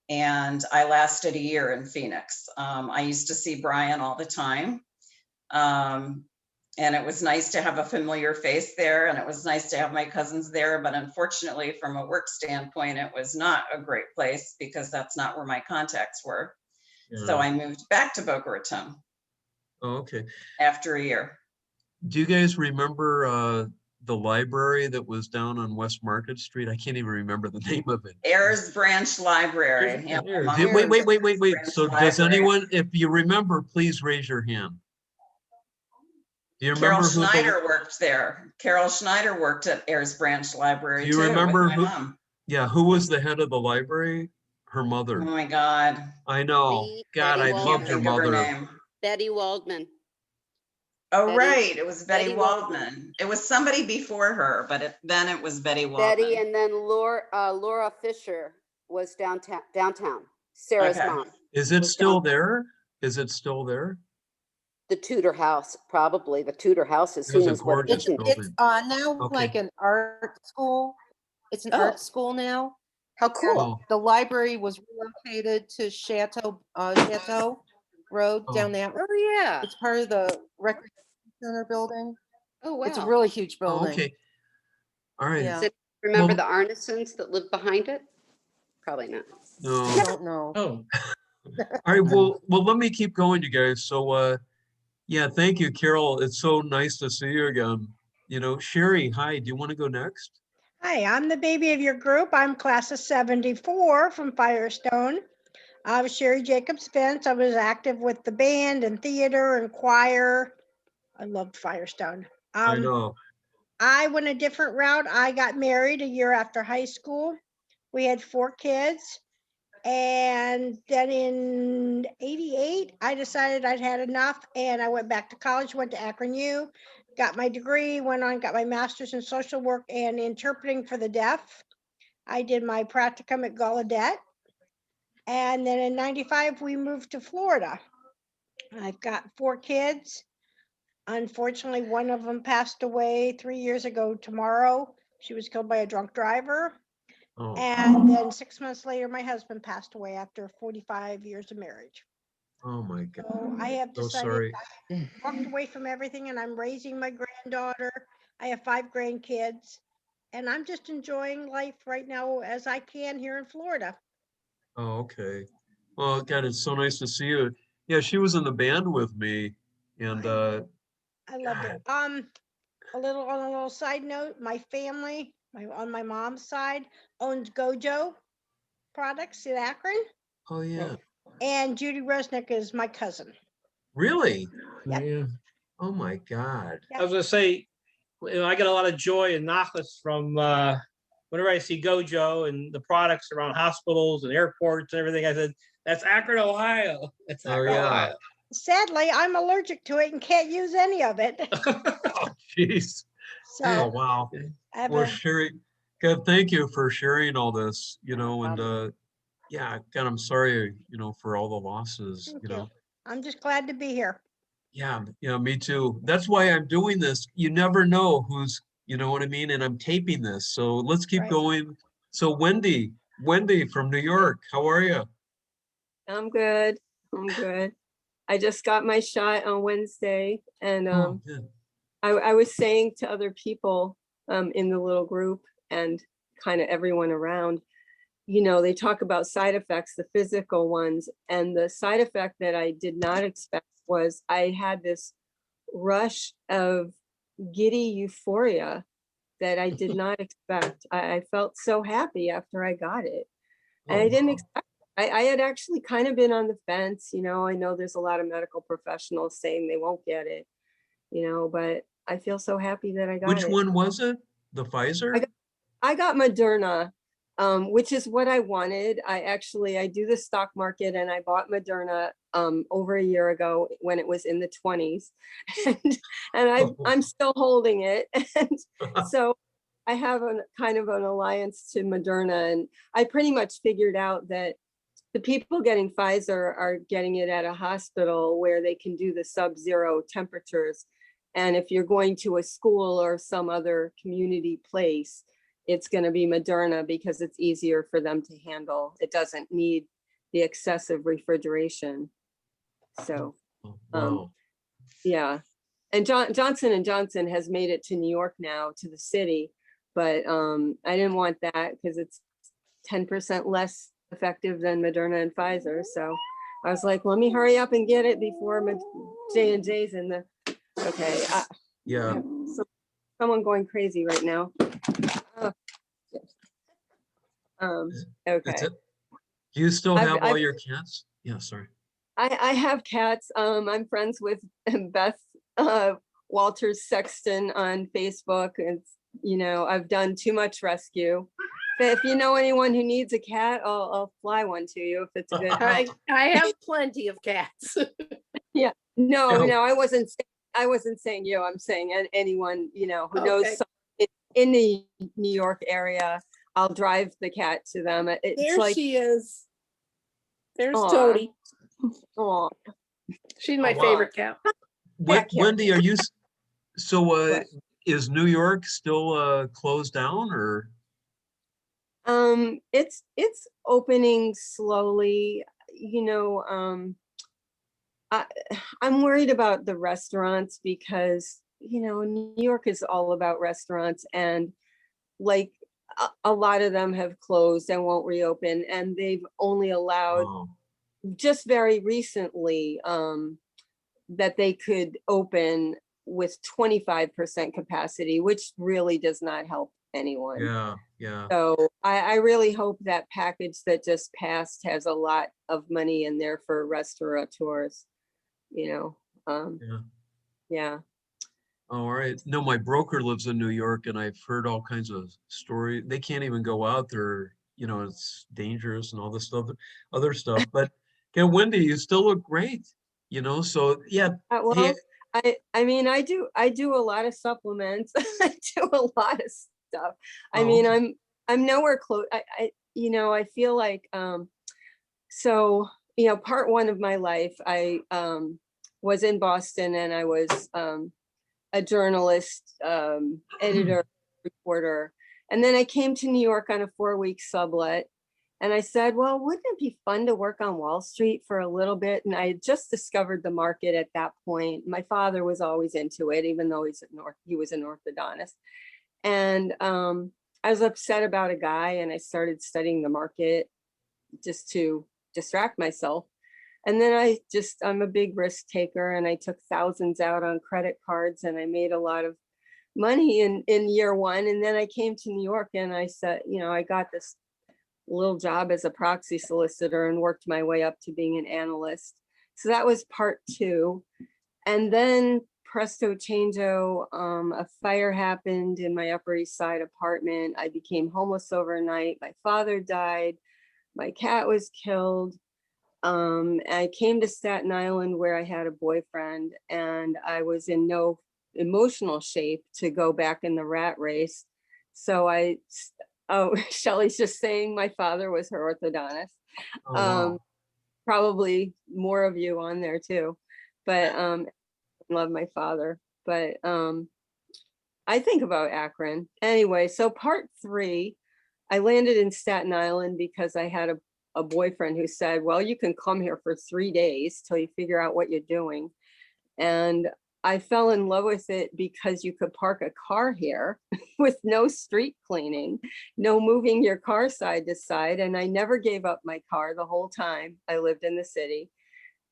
And I lasted a year in Phoenix. I used to see Brian all the time. And it was nice to have a familiar face there, and it was nice to have my cousins there. But unfortunately, from a work standpoint, it was not a great place because that's not where my contacts were. Yeah. So I moved back to Boca Raton. Oh, okay. After a year. Do you guys remember the library that was down on West Market Street? I can't even remember the name of it. Ayers Branch Library. Yeah, wait. So does anyone, if you remember, please raise your hand. Do you remember Carol Schneider worked there. Carol Schneider worked at Ayers Branch Library. Do you remember who? Mom. Yeah, who was the head of the library? Her mother. Oh my God. I know. God, I loved her mother. Betty Waldman. Oh, Betty, right. It was Betty Waldman. It was somebody before her, but then it was Betty Waldman. Betty, and then Laura Fisher was downtown. Sarah's mom. Is it still there? Is it still there? The Tudor House, probably. The Tudor House as soon as what it's now like an art school. It's an art school now. How cool. The library was relocated to Chateau Road down that. Oh, yeah. It's part of the Recreation Center building. Oh, wow. It's a really huge building. Okay. All right. Yeah. So, remember the Arnesons that lived behind it? Probably not. No. I don't know. Oh. All right. Well, let me keep going, you guys. So, yeah, thank you, Carol. It's so nice to see you again. You know, Sherry, hi, do you want to go next? Hi, I'm the baby of your group. I'm class of 74 from Firestone. I was Sherry Jacobs Spence. I was active with the band and theater and choir. I loved Firestone. I know. I went a different route. I got married a year after high school. We had 4 kids. And then in '88, I decided I'd had enough and I went back to college, went to Akron U, got my degree, went on, got my master's in social work and interpreting for the deaf. I did my practicum at Gallaudet. And then in '95, we moved to Florida. I've got 4 kids. Unfortunately, one of them passed away 3 years ago tomorrow. She was killed by a drunk driver. Oh. And then 6 months later, my husband passed away after 45 years of marriage. Oh my God. So I have decided I walked away from everything and I'm raising my granddaughter. I have 5 grandkids and I'm just enjoying life right now as I can here in Florida. Oh, okay. Well, God, it's so nice to see you. Yeah, she was in the band with me and I loved it. On a little side note, my family, on my mom's side, owns Gojo products in Akron. Oh yeah. and Judy Resnick is my cousin. Really? Yep. Yeah. Oh my God. I was gonna say, I get a lot of joy and nachas from whenever I see Gojo and the products around hospitals and airports and everything. I said, that's Akron, Ohio. That's Oh Akron, yeah. Ohio. Sadly, I'm allergic to it and can't use any of it. Oh jeez. So Oh wow. I have Well, a, Sherry, God, thank you for sharing all this, and yeah, God, I'm sorry, for all the losses, thank you. I'm just glad to be here. Yeah, me too. That's why I'm doing this. You never know who's, you know what I mean? And I'm taping this. So let's keep Right. going. So Wendy from New York, how are you? I'm good. I'm good. I just got my shot on Wednesday, and Oh, good. I was saying to other people in the little group and kind of everyone around, they talk about side effects, the physical ones, and the side effect that I did not expect was I had this rush of giddy euphoria that I did not expect. I felt so happy after I got it. And Oh, I didn't wow. expect I had actually kind of been on the fence, I know there's a lot of medical professionals saying they won't get it, but I feel so happy that I got Which it. one was it? The Pfizer? I got Moderna, which is what I wanted. I do the stock market, and I bought Moderna over a year ago when it was in the 20s, and I'm still holding it. And so I have a kind of an alliance to Moderna, and I pretty much figured out that the people getting Pfizer are getting it at a hospital where they can do the sub-zero temperatures. And if you're going to a school or some other community place, it's going to be Moderna because it's easier for them to handle. It doesn't need the excessive refrigeration. So, Wow. yeah. And Johnson & Johnson has made it to New York now, to the city, but I didn't want that because it's 10% less effective than Moderna and Pfizer. So I was like, let me hurry up and get it before J&J's in the, okay. Yeah. Someone going crazy right now. Okay. That's it. Do you still have all your cats? Yeah, sorry. I have cats. I'm friends with Beth Walters Sexton on Facebook. It's, I've done Too Much Rescue. If you know anyone who needs a cat, I'll fly one to you if it's a good help. I have plenty of cats. Yeah, no, I wasn't saying you. I'm saying anyone, who knows someone in the New York area. I'll drive the cat to them. It's There like, she is. There's aw. Toadie. Aw. She's my wow. favorite cat. Wendy, is New York still closed down or? It's opening slowly, I'm worried about the restaurants because, New York is all about restaurants, and like a lot of them have closed and won't reopen, and they've only allowed just very recently that they could open with 25% capacity, which really does not help anyone. Yeah. So I really hope that package that just passed has a lot of money in there for restaurateurs, yeah. All right. No, my broker lives in New York and I've heard all kinds of stories. They can't even go out there, it's dangerous and all this stuff, other stuff. But yeah, Wendy, you still look great, so yeah. Well, hey, I mean, I do a lot of supplements. I do a lot of stuff. I Oh, mean, okay. I'm nowhere close. I feel like, so, part one of my life, I was in Boston, and I was a journalist, editor, reporter. And then I came to New York on a 4-week sublet. And I said, well, wouldn't it be fun to work on Wall Street for a little bit? And I had just discovered the market at that point. My father was always into it, even though he was an orthodontist. And I was upset about a guy, and I started studying the market just to distract myself. And then I'm a big risk taker, and I took thousands out on credit cards, and I made a lot of money in year one. And then I came to New York, and I said, I got this little job as a proxy solicitor and worked my way up to being an analyst. So that was part 2. And then presto changeo, a fire happened in my Upper East Side apartment. I became homeless overnight. My father died. My cat was killed. I came to Staten Island where I had a boyfriend, and I was in no emotional shape to go back in the rat race. So oh, Shelley's just saying my father was her orthodontist. Oh, wow. Probably more of you on there too, but love my father. But I think about Akron. Anyway, so part 3, I landed in Staten Island because I had a boyfriend who said, well, you can come here for 3 days till you figure out what you're doing. And I fell in love with it because you could park a car here with no street cleaning, no moving your car side to side. And I never gave up my car the whole time I lived in the city.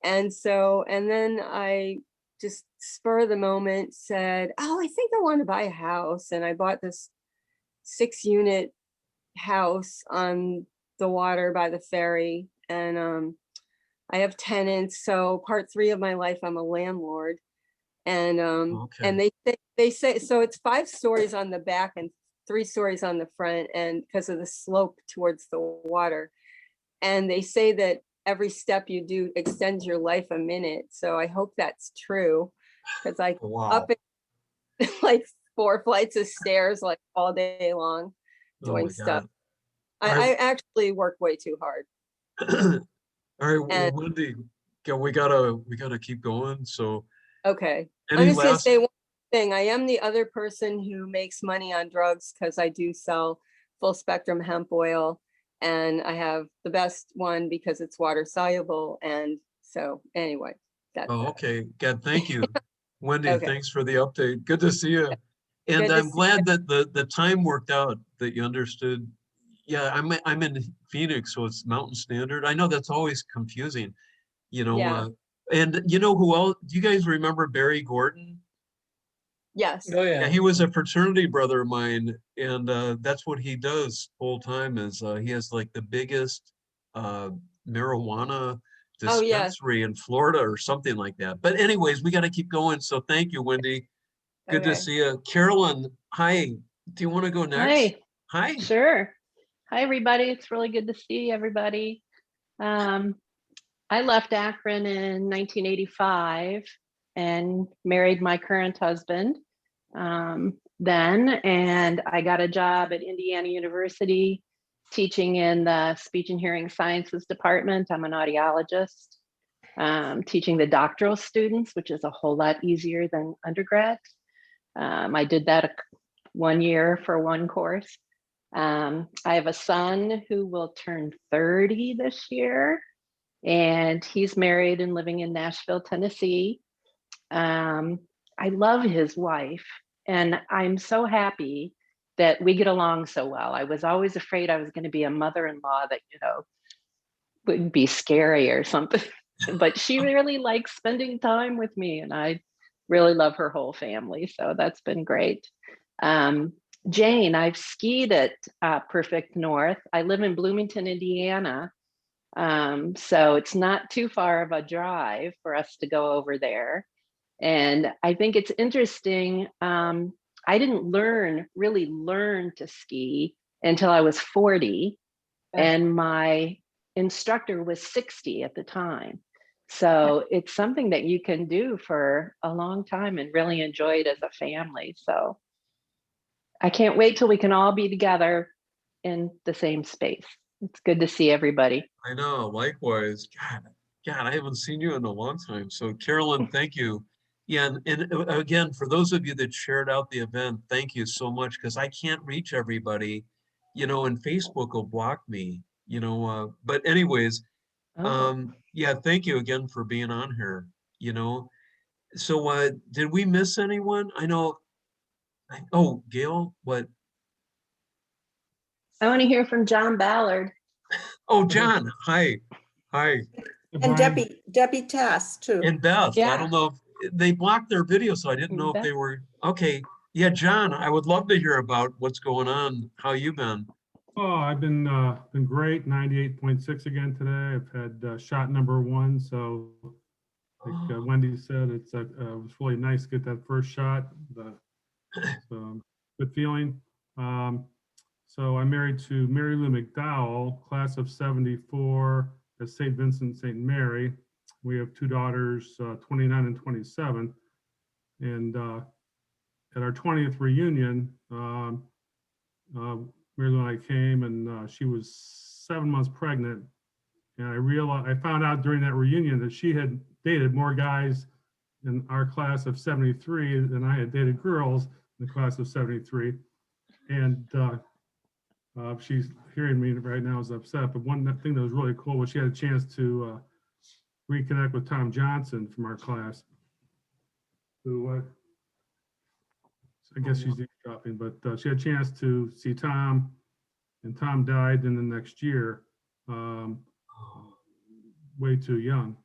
And then I just spur of the moment said, oh, I think I want to buy a house. And I bought this 6-unit house on the water by the ferry. And I have tenants. So part 3 of my life, I'm a landlord. And and they say so it's 5 stories on the back and 3 stories on the front, and because of the slope towards the water. And they say that every step you do extends your life a minute. So I hope that's true, because I up like 4 flights of stairs like all day long doing stuff. I actually work way too hard. All right, well, Wendy, we gotta keep going. So okay. I'm just gonna say one thing. I am the other person who makes money on drugs because I do sell full spectrum hemp oil, and I have the best one because it's water soluble. And so anyway, that's okay. God, thank you. Wendy, Okay. thanks for the update. Good to see you. And Good to I'm see glad that the time worked out, that you understood. Yeah, I'm in Phoenix, so it's Mountain Standard. I know that's always confusing, you know. Yeah. And you know who else? Do you guys remember Barry Gordon? Yes. Oh, Yeah, yeah. he was a fraternity brother of mine, and that's what he does full time. Is he has like the biggest marijuana Oh, yes. dispensary in Florida or something like that. But anyways, we got to keep going. So thank you, Wendy. Good to Okay. see you. Carolyn, hi. Do you want to go next? Hi. Hi. Sure. Hi, everybody. It's really good to see everybody. I left Akron in 1985 and married my current husband then, and I got a job at Indiana University teaching in the speech and hearing sciences department. I'm an audiologist, teaching the doctoral students, which is a whole lot easier than undergrad. I did that 1 year for one course. I have a son who will turn 30 this year, and he's married and living in Nashville, Tennessee. I love his wife, and I'm so happy that we get along so well. I was always afraid I was going to be a mother-in-law that, you know, would be scary or something, but she really likes spending time with me, and I really love her whole family. So that's been great. Jane, I've skied at Perfect North. I live in Bloomington, Indiana. So it's not too far of a drive for us to go over there. And I think it's interesting. I didn't really learn to ski until I was 40, and my instructor was 60 at the time. So it's something that you can do for a long time and really enjoy it as a family. So I can't wait till we can all be together in the same space. It's good to see everybody. I know, likewise. God, I haven't seen you in a long time. So Carolyn, thank you. Yeah, and again, for those of you that shared out the event, thank you so much, because I can't reach everybody, you know, and Facebook will block me, you know, but anyways, yeah, thank you again for being on here, you know. So did we miss anyone? I know, oh, Gail, what? I want to hear from John Ballard. Oh, John, hi. Hi. And Debbie Tass too. And Beth, I Yeah. don't know if they blocked their video, so I didn't know if they were, okay. Yeah, John, I would love to hear about what's going on, how you been. Oh, I've been great. 98.6 again today. I've had shot number 1. So like Wendy said, it was really nice to get that first shot. So good feeling. So I'm married to Mary Lou McDowell, class of 74 at St. Vincent St. Mary. We have 2 daughters, 29 and 27. And at our 20th reunion, Mary Lou and I came, and she was 7 months pregnant. And I found out during that reunion that she had dated more guys in our class of 73 than I had dated girls in the class of 73. And she's hearing me right now is upset. But one thing that was really cool was she had a chance to reconnect with Tom Johnson from our class, who I guess she's eavesdropping, but she had a chance to see Tom, and Tom died in the next year, way too young.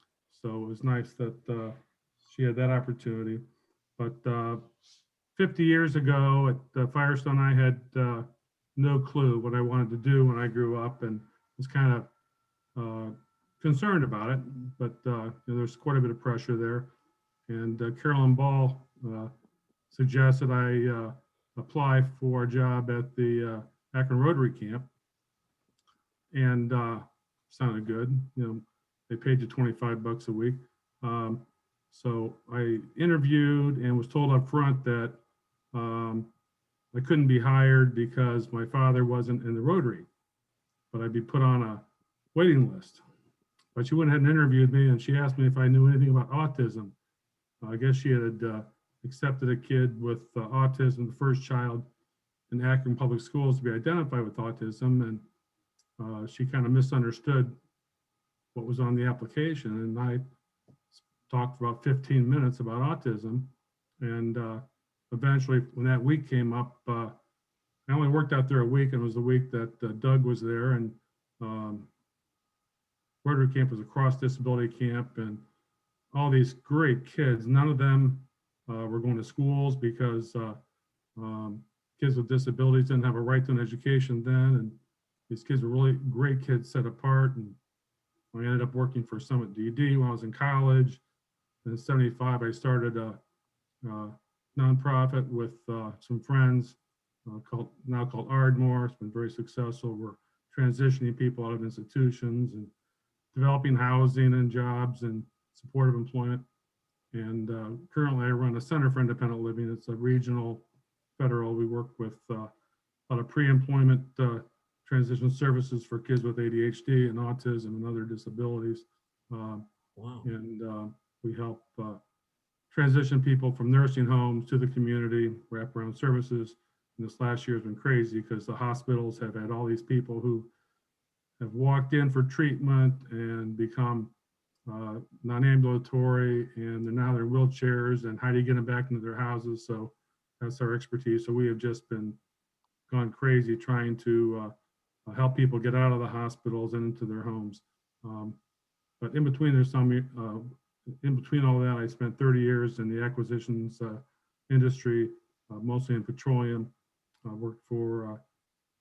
So it was nice that she had that opportunity. But 50 years ago at Firestone, I had no clue what I wanted to do when I grew up, and was kind of concerned about it. But there's quite a bit of pressure there. And Carolyn Ball suggested I apply for a job at the Akron Rotary Camp, and sounded good. They paid you $25 a week. So I interviewed and was told up front that I couldn't be hired because my father wasn't in the Rotary, but I'd be put on a waiting list. But she went ahead and interviewed me, and she asked me if I knew anything about autism. I guess she had accepted a kid with autism, the first child in Akron Public Schools to be identified with autism, and she kind of misunderstood what was on the application. And I talked for about 15 minutes about autism, and eventually when that week came up, I only worked out there a week, and it was the week that Doug was there, and Rotary Camp was a cross disability camp, and all these great kids. None of them were going to schools because kids with disabilities didn't have a right to an education then. And these kids were really great kids, set apart. And I ended up working for Summit DD when I was in college. And in '75, I started a nonprofit with some friends now called Ardmore. It's been very successful. We're transitioning people out of institutions and developing housing and jobs and supportive employment. And currently I run a Center for Independent Living. It's a regional federal. We work with a lot of pre-employment transition services for kids with ADHD and autism and other disabilities. Wow. And we help transition people from nursing homes to the community, wraparound services. And this last year has been crazy because the hospitals have had all these people who have walked in for treatment and become non-ambulatory, and they're now in wheelchairs, and how do you get them back into their houses? So that's our expertise. So we have just been gone crazy trying to help people get out of the hospitals and into their homes. But in between, there's some, in between all that, I spent 30 years in the acquisitions industry, mostly in petroleum. I worked for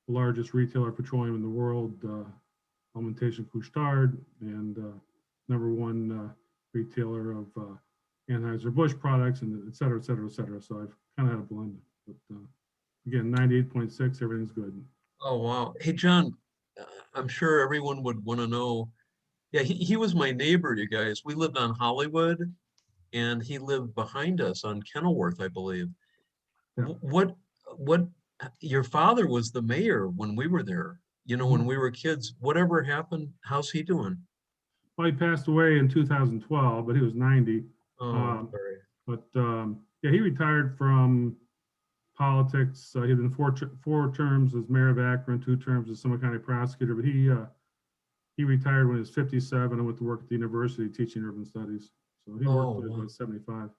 the largest retailer of petroleum in the world, Alimentation Couche-Tard, and #1 retailer of Anheuser-Busch products, and et cetera, et cetera, et cetera. So I've kind of had a blend. But again, 98.6, everything's good. Oh, wow. Hey, John, I'm sure everyone would want to know. Yeah, he was my neighbor, you guys. We lived on Hollywood, and he lived behind us on Kenilworth, I believe. Yeah. What, your father was the mayor when we were there, when we were kids. Whatever happened? How's he doing? Well, he passed away in 2012, but he was 90. Oh, sorry. But yeah, he retired from politics. He had been four terms as mayor of Akron, 2 terms as Summit County prosecutor. But he retired when he was 57 and went to work at the university teaching urban studies. So he worked till he was about 75.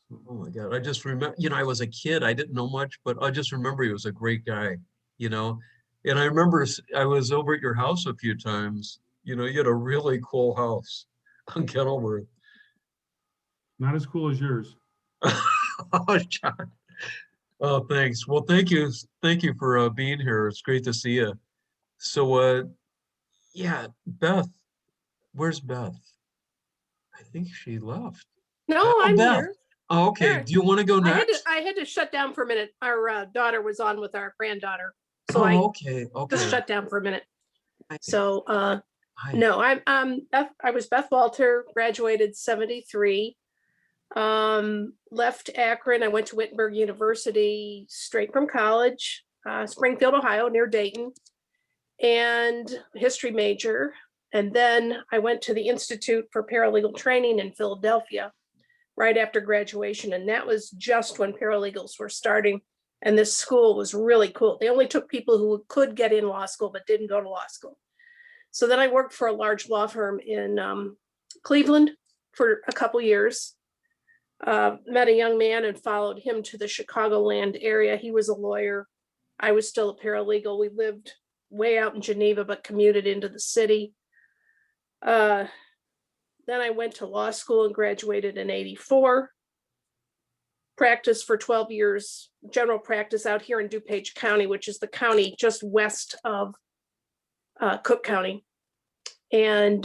So. Oh my God! I just remember, I was a kid. I didn't know much, but I just remember he was a great guy. And I remember I was over at your house a few times. You had a really cool house on Kenilworth. Not as cool as yours. Oh, John. Oh, thanks. Well, thank you. Thank you for being here. It's great to see you. So, yeah, Beth, where's Beth? I think she left. No, Oh, I'm Beth. here. Oh, okay. There. Do you want to go next? I had to shut down for a minute. Our daughter was on with our granddaughter, so I Oh, okay. Okay. just shut down for a minute. Hi. So Hi. no, Beth, I was Beth Walter, graduated 73. Left Akron. I went to Wittenberg University straight from college, Springfield, Ohio, near Dayton, and history major. And then I went to the Institute for Paralegal Training in Philadelphia right after graduation. And that was just when paralegals were starting. And this school was really cool. They only took people who could get in law school, but didn't go to law school. So then I worked for a large law firm in Cleveland for a couple years. Met a young man and followed him to the Chicagoland area. He was a lawyer. I was still a paralegal. We lived way out in Geneva, but commuted into the city. Then I went to law school and graduated in 84. Practiced for 12 years, general practice out here in DuPage County, which is the county just west of Cook County. And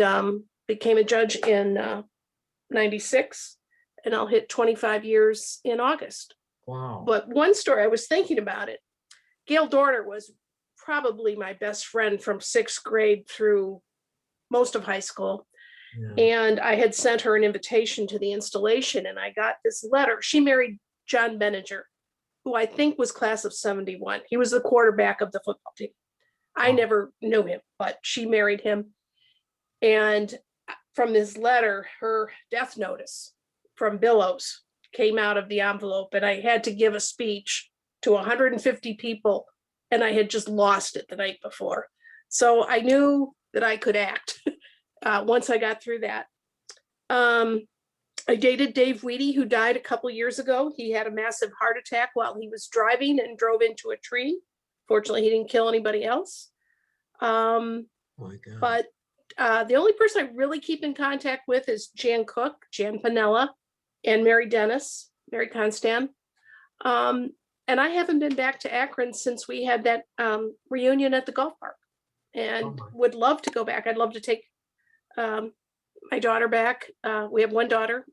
became a judge in 96. And I'll hit 25 years in August. Wow. But one story, I was thinking about it. Gail Dorner was probably my best friend from 6th grade through most of high school. Yeah. And I had sent her an invitation to the installation and I got this letter. She married John Benninger, who I think was class of 71. He was the quarterback of the football team. I never knew him, but she married him. And from this letter, her death notice from Billows came out of the envelope, and I had to give a speech to 150 people, and I had just lost it the night before. So I knew that I could act once I got through that. I dated Dave Weedy, who died a couple years ago. He had a massive heart attack while he was driving and drove into a tree. Fortunately, he didn't kill anybody else. My God. But the only person I really keep in contact with is Jan Cook, Jan Panella, and Mary Dennis, Mary Constan. And I haven't been back to Akron since we had that reunion at the golf park, and would love to go back. I'd love to take my daughter back. We have one daughter.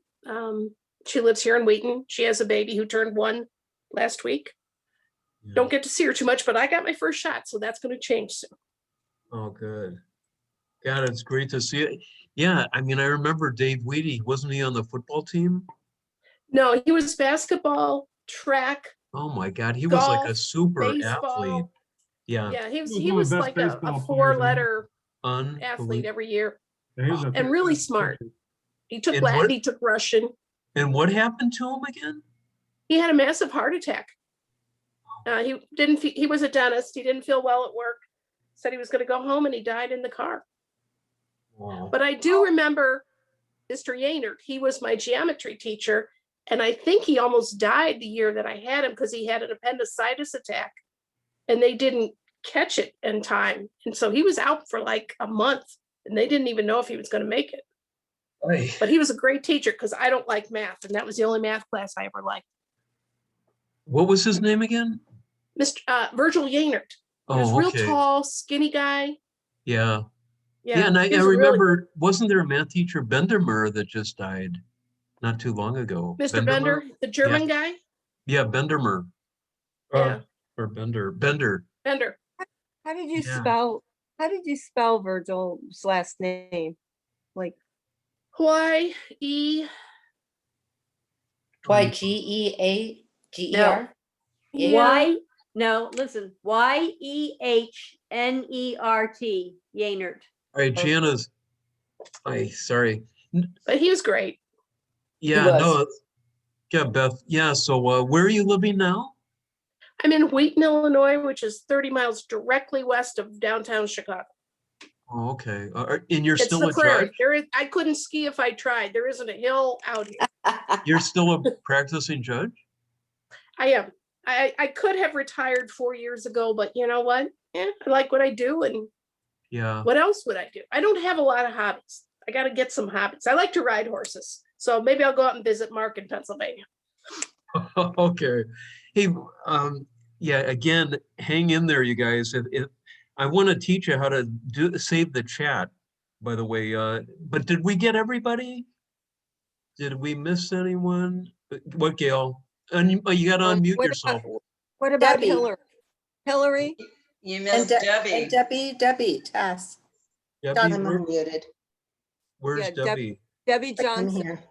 She lives here in Wheaton. She has a baby who turned 1 last week. Yeah. Don't get to see her too much, but I got my first shot, so that's going to change soon. Oh, good. God, it's great to see it. Yeah, I mean, I remember Dave Weedy. Wasn't he on the football team? No, he was basketball, track. Oh my God, he was like a golf, super baseball. athlete. Yeah. Yeah, he was He was one of the like best a baseball players in 4-letter athlete Unbelievable. every year, Yeah, he was a and really fantastic smart. pitcher. He took And Latin, what- he took Russian. And what happened to him again? He had a massive heart attack. He was a dentist. He didn't feel well at work. Said he was going to go home, and he died in the car. Wow. But I do remember Mr. Yaynard. He was my geometry teacher, and I think he almost died the year that I had him because he had an appendicitis attack, and they didn't catch it in time. And so he was out for like a month, and they didn't even know if he was going to make it. Oy. But he was a great teacher because I don't like math, and that was the only math class I ever liked. What was his name again? Mr. Virgil Yaynard. He was Oh, real okay. tall, skinny guy. Yeah. Yeah, and I he was really- remember, wasn't there a math teacher, Bendermer, that just died not too long ago? Mr. Bender, the German guy. Yeah, Bendermer. Yeah. Or Bender. Bender. How did you Yeah. spell Virgil's last name? Like Y-E. Y-G-E-A-G-E-R? No, listen, Y-E-H-N-E-R-T, Yaynard. All right, Jana's, sorry. But he was great. Yeah, was. no, yeah, Beth. Yeah, so where are you living now? I'm in Wheaton, Illinois, which is 30 miles directly west of downtown Chicago. Oh, okay. And you're It's still the a prairie. judge? I couldn't ski if I tried. There isn't a hill out here. You're still a practicing judge? I am. I could have retired 4 years ago, but you know what? I like what I do, and Yeah. what else would I do? I don't have a lot of hobbies. I got to get some hobbies. I like to ride horses, so maybe I'll go out and visit Mark in Pennsylvania. Okay. Hey, yeah, again, hang in there, you guys. I want to teach you how to save the chat, by the way. But did we get everybody? Did we miss anyone? What, Gail? And you got to unmute yourself. What about Debbie. Hillary? Hillary? You And missed and Debbie. Debbie, Tess. Debbie, I'm unmuted. where's Yeah, Debbie? Debbie I'm Johnson. here.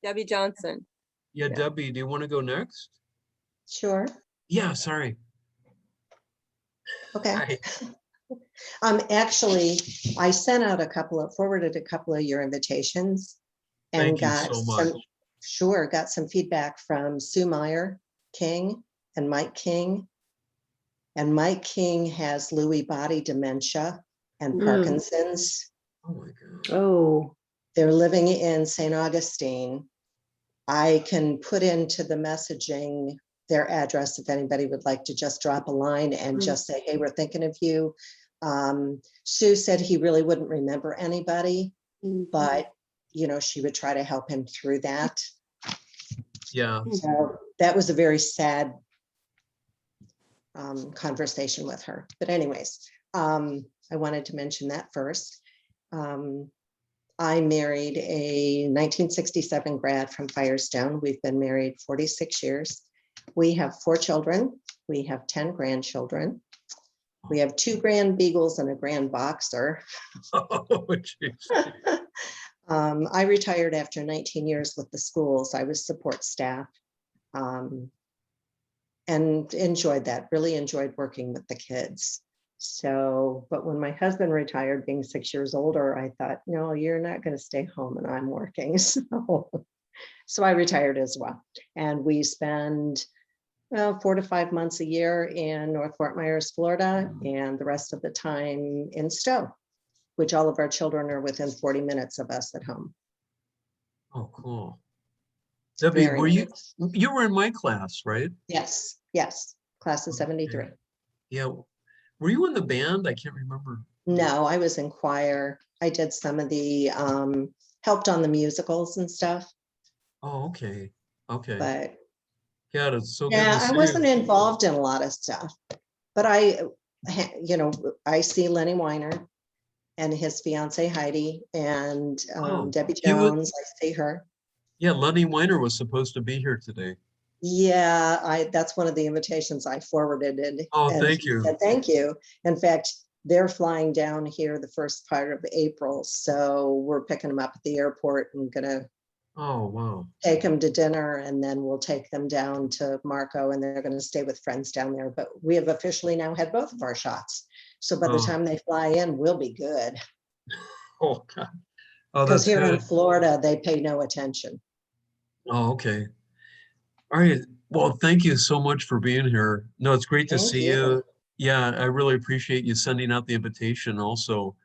Debbie Johnson. Yeah, Yeah. Debbie, do you want to go next? Sure. Yeah, sorry. Okay. Actually, I sent out forwarded a couple of your invitations and Thank you got so some, much. got some feedback from Sue Meyer King and Mike King. And Mike King has Lewy body dementia and Parkinson's. Oh my God. Oh. They're living in St. Augustine. I can put into the messaging their address if anybody would like to just drop a line and just say, hey, we're thinking of you. Sue said he really wouldn't remember anybody, but she would try to help him through that. Yeah. So that was a very sad conversation with her. But anyways, I wanted to mention that first. I married a 1967 grad from Firestone. We've been married 46 years. We have 4 children. We have 10 grandchildren. We have 2 grand beagles and a grand boxer. Oh, geez. I retired after 19 years with the schools. I was support staff and enjoyed that, really enjoyed working with the kids. So, but when my husband retired, being 6 years older, I thought, no, you're not going to stay home and I'm working. So I retired as well. And we spend 4 to 5 months a year in North Fort Myers, Florida, and the rest of the time in Stowe, which all of our children are within 40 minutes of us at home. Oh, cool. Debbie, Very were nice. you were in my class, right? Yes, yes, class of 73. Yeah. Were you in the band? I can't remember. No, I was in choir. I did some of the, helped on the musicals and stuff, Oh, okay. Okay. but Yeah, it's so good yeah, to see I wasn't you. involved in a lot of stuff. But I see Lenny Weiner and his fiance Heidi and Oh, Debbie he was, Jones. I see her. yeah, Lenny Weiner was supposed to be here today. Yeah, that's one of the invitations I forwarded, and Oh, and thank he you. said thank you. In fact, they're flying down here the first part of April, so we're picking them up at the airport and gonna Oh, wow. take them to dinner, and then we'll take them down to Marco, and they're gonna stay with friends down there. But we have officially now had both of our shots, so by the Oh. time they fly in, we'll be good. Oh, God. Oh, Because that's here in good. Florida, they pay no attention. Oh, okay. All right. Well, thank you so much for being here. No, it's great to Thank see you. you. Yeah, I really appreciate you sending out the invitation also.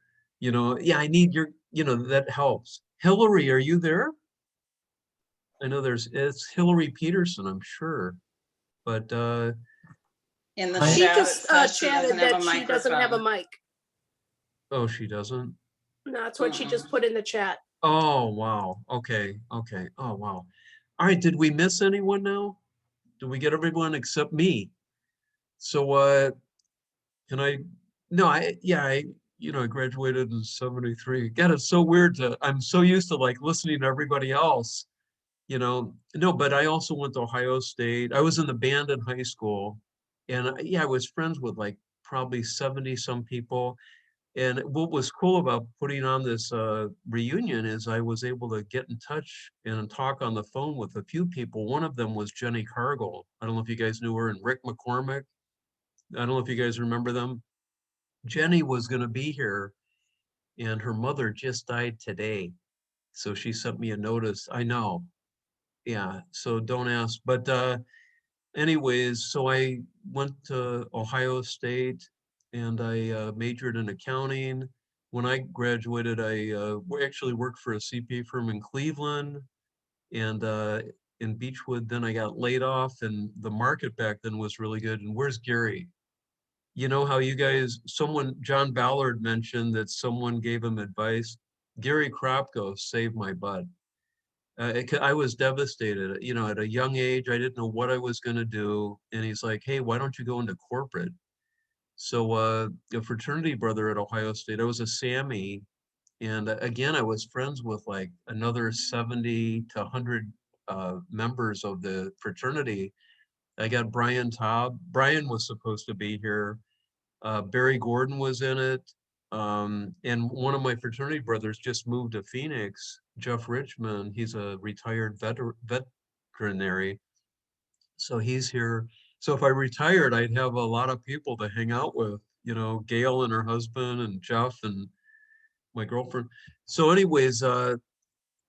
Yeah, I need your, that helps. Hillary, are you there? I know it's Hillary Peterson, I'm sure. But In the I- She chat, it just says she doesn't chatted have that a she doesn't have a microphone. mic. oh, she doesn't? That's what she just put in the chat. Oh, wow. Okay. Okay. Oh, wow. All right. Did we miss anyone now? Did we get everyone except me? So, can I, no, I graduated in 73. God, it's so weird I'm so used to like listening to everybody else, no, but I also went to Ohio State. I was in the band in high school and I was friends with like probably 70 some people. And what was cool about putting on this reunion is I was able to get in touch and talk on the phone with a few people. One of them was Jenny Cargill. I don't know if you guys knew her, and Rick McCormick. I don't know if you guys remember them. Jenny was going to be here, and her mother just died today. So she sent me a notice. I know. Yeah, so don't ask. But anyways, so I went to Ohio State and I majored in accounting. When I graduated, I actually worked for a CPA firm in Cleveland and in Beechwood. Then I got laid off, and the market back then was really good. And where's Gary? You know how you guys, John Ballard mentioned that someone gave him advice. Gary Kropko saved my butt. I was devastated, at a young age. I didn't know what I was going to do. And he's like, hey, why don't you go into corporate? So a fraternity brother at Ohio State, I was a Sammy. And again, I was friends with like another 70 to 100 members of the fraternity. I got Brian Taub. Brian was supposed to be here. Barry Gordon was in it. And one of my fraternity brothers just moved to Phoenix, Jeff Richmond. He's a retired veterinary. So he's here. So if I retired, I'd have a lot of people to hang out with, you know, Gail and her husband and Jeff and my girlfriend. So anyways, so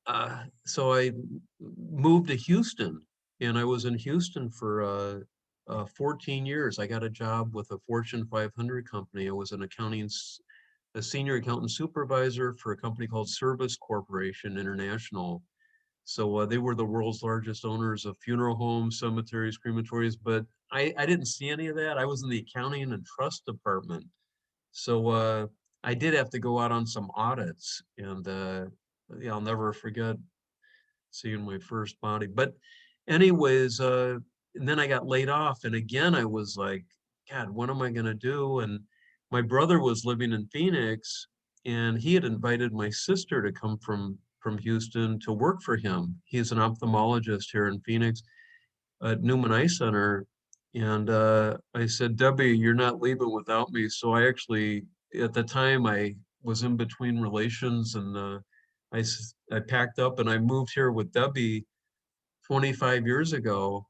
I moved to Houston, and I was in Houston for 14 years. I got a job with a Fortune 500 company. I was a senior accountant supervisor for a company called Service Corporation International. So they were the world's largest owners of funeral homes, cemeteries, crematories, but I didn't see any of that. I was in the accounting and trust department. So I did have to go out on some audits, and yeah, I'll never forget seeing my first body. But anyways, and then I got laid off, and again I was like, God, what am I gonna do? And my brother was living in Phoenix, and he had invited my sister to come from Houston to work for him. He's an ophthalmologist here in Phoenix at Newman Eye Center. And I said, Debbie, you're not leaving without me. So I actually, at the time, I was in between relations, and I packed up and I moved here with Debbie 25 years ago.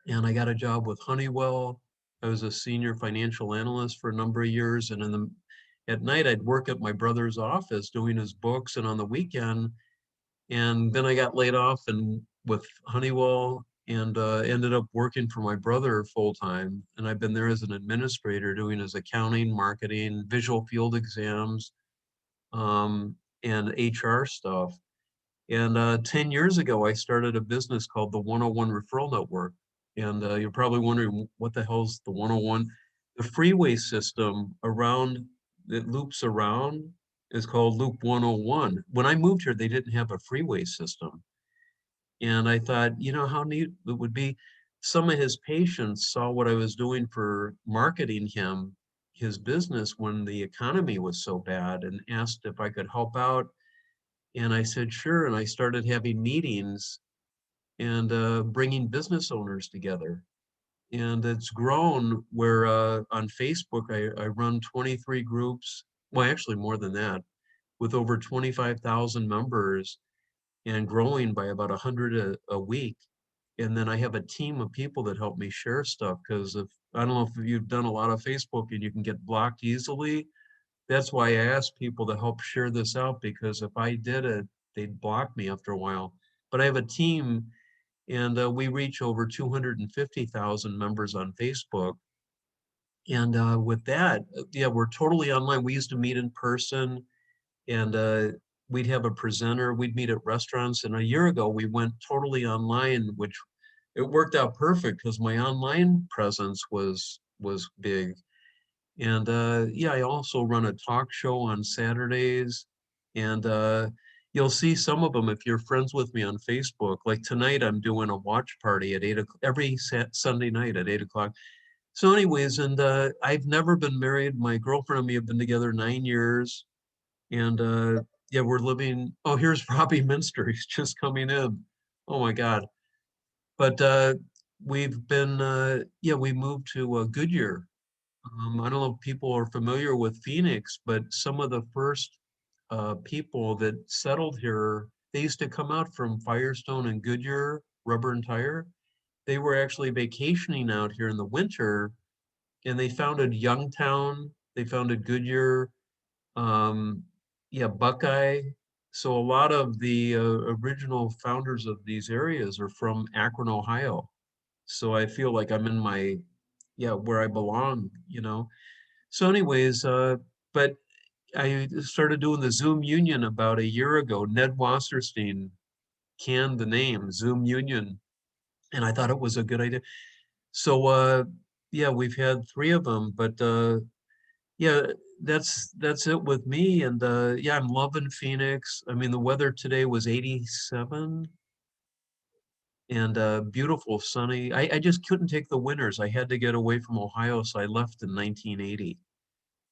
And I got a job with Honeywell. I was a senior financial analyst for a number of years. And at night, I'd work at my brother's office doing his books, and on the weekend. And then I got laid off and with Honeywell, and ended up working for my brother full time. And I've been there as an administrator doing his accounting, marketing, visual field exams, and HR stuff. And 10 years ago, I started a business called the 101 Referral Network. And you're probably wondering, what the hell's the 101? The freeway system that loops around is called Loop 101. When I moved here, they didn't have a freeway system. And I thought, you know, how neat it would be. Some of his patients saw what I was doing for marketing his business when the economy was so bad, and asked if I could help out. And I said, sure. And I started having meetings and bringing business owners together. And it's grown where on Facebook, I run 23 groups. Well, actually more than that, with over 25,000 members, and growing by about 100 a week. And then I have a team of people that help me share stuff, because I don't know if you've done a lot of Facebook and you can get blocked easily. That's why I ask people to help share this out, because if I did it, they'd block me after a while. But I have a team, and we reach over 250,000 members on Facebook. And with that, yeah, we're totally online. We used to meet in person, and we'd have a presenter. We'd meet at restaurants. And a year ago, we went totally online, which it worked out perfect because my online presence was big. And yeah, I also run a talk show on Saturdays, and you'll see some of them if you're friends with me on Facebook. Like tonight, I'm doing a watch party at 8 o'clock, every Sunday night at 8 o'clock. So anyways, and I've never been married. My girlfriend and me have been together 9 years. And yeah, we're living, oh, here's Robbie Minster. He's just coming in. Oh my God. But we've been, yeah, we moved to Goodyear. I don't know if people are familiar with Phoenix, but some of the first people that settled here, they used to come out from Firestone and Goodyear Rubber and Tire. They were actually vacationing out here in the winter, and they founded Youngtown. They founded Goodyear. Yeah, Buckeye. So a lot of the original founders of these areas are from Akron, Ohio. So I feel like I'm in my, yeah, where I belong, you know. So anyways, but I started doing the Zoom Union about a year ago. Ned Wasserstein canned the name Zoom Union, and I thought it was a good idea. So yeah, we've had 3 of them, but yeah, that's it with me. And yeah, I'm loving Phoenix. I mean, the weather today was 87. and beautiful sunny. I just couldn't take the winters. I had to get away from Ohio, so I left in 1980.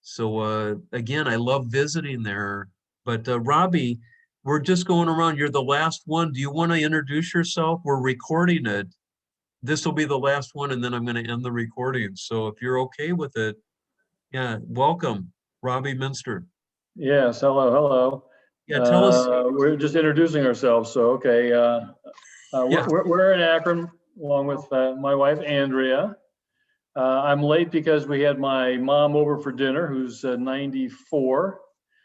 So again, I love visiting there. But Robbie, we're just going around. You're the last one. Do you want to introduce yourself? We're recording it. This will be the last one, and then I'm going to end the recording. So if you're okay with it, yeah, welcome, Robbie Minster. Yes, hello, hello. Yeah, tell us. We're just introducing ourselves, so okay. Yeah. We're in Akron along with my wife, Andrea. I'm late because we had my mom over for dinner, who's 94.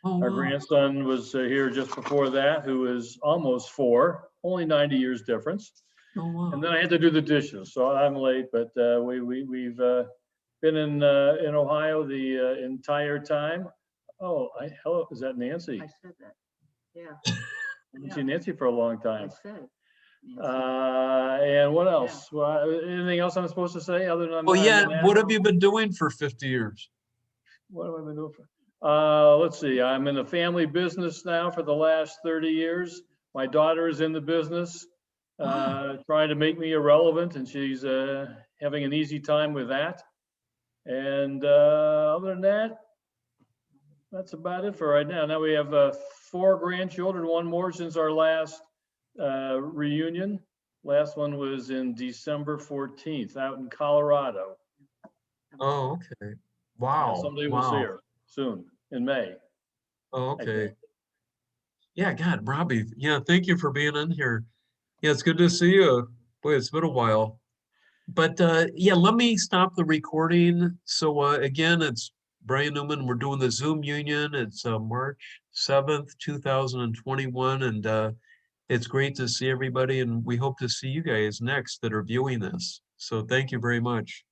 Oh, Our wow. grandson was here just before that, who is almost 4, only 90 years difference. Oh, wow. And then I had to do the dishes, so I'm late, but we've been in Ohio the entire time. Oh, hello, is that Nancy? I said that. Yeah. I haven't seen Nancy for a long I time. said. And what else? Well, anything else I'm supposed to say other than? Oh, yeah. I'm an What have admiral? you been doing for 50 years? What have I been doing for? Let's see, I'm in the family business now for the last 30 years. My daughter is in the business, trying to make me irrelevant, and she's having an easy time with that. And other than that, that's about it for right now. Now we have 4 grandchildren, 1 more since our last reunion. Last one was in December 14th out in Colorado. Oh, okay. Wow. Yeah, someday we'll see her soon in May. Oh, okay. Yeah, God, Robbie. Yeah, thank you for being in here. Yeah, it's good to see you. Boy, it's been a while. But yeah, let me stop the recording. So again, it's Brian Newman. We're doing the Zoom Union. It's March 7th, 2021. And it's great to see everybody. And we hope to see you guys next that are viewing this. So thank you very much.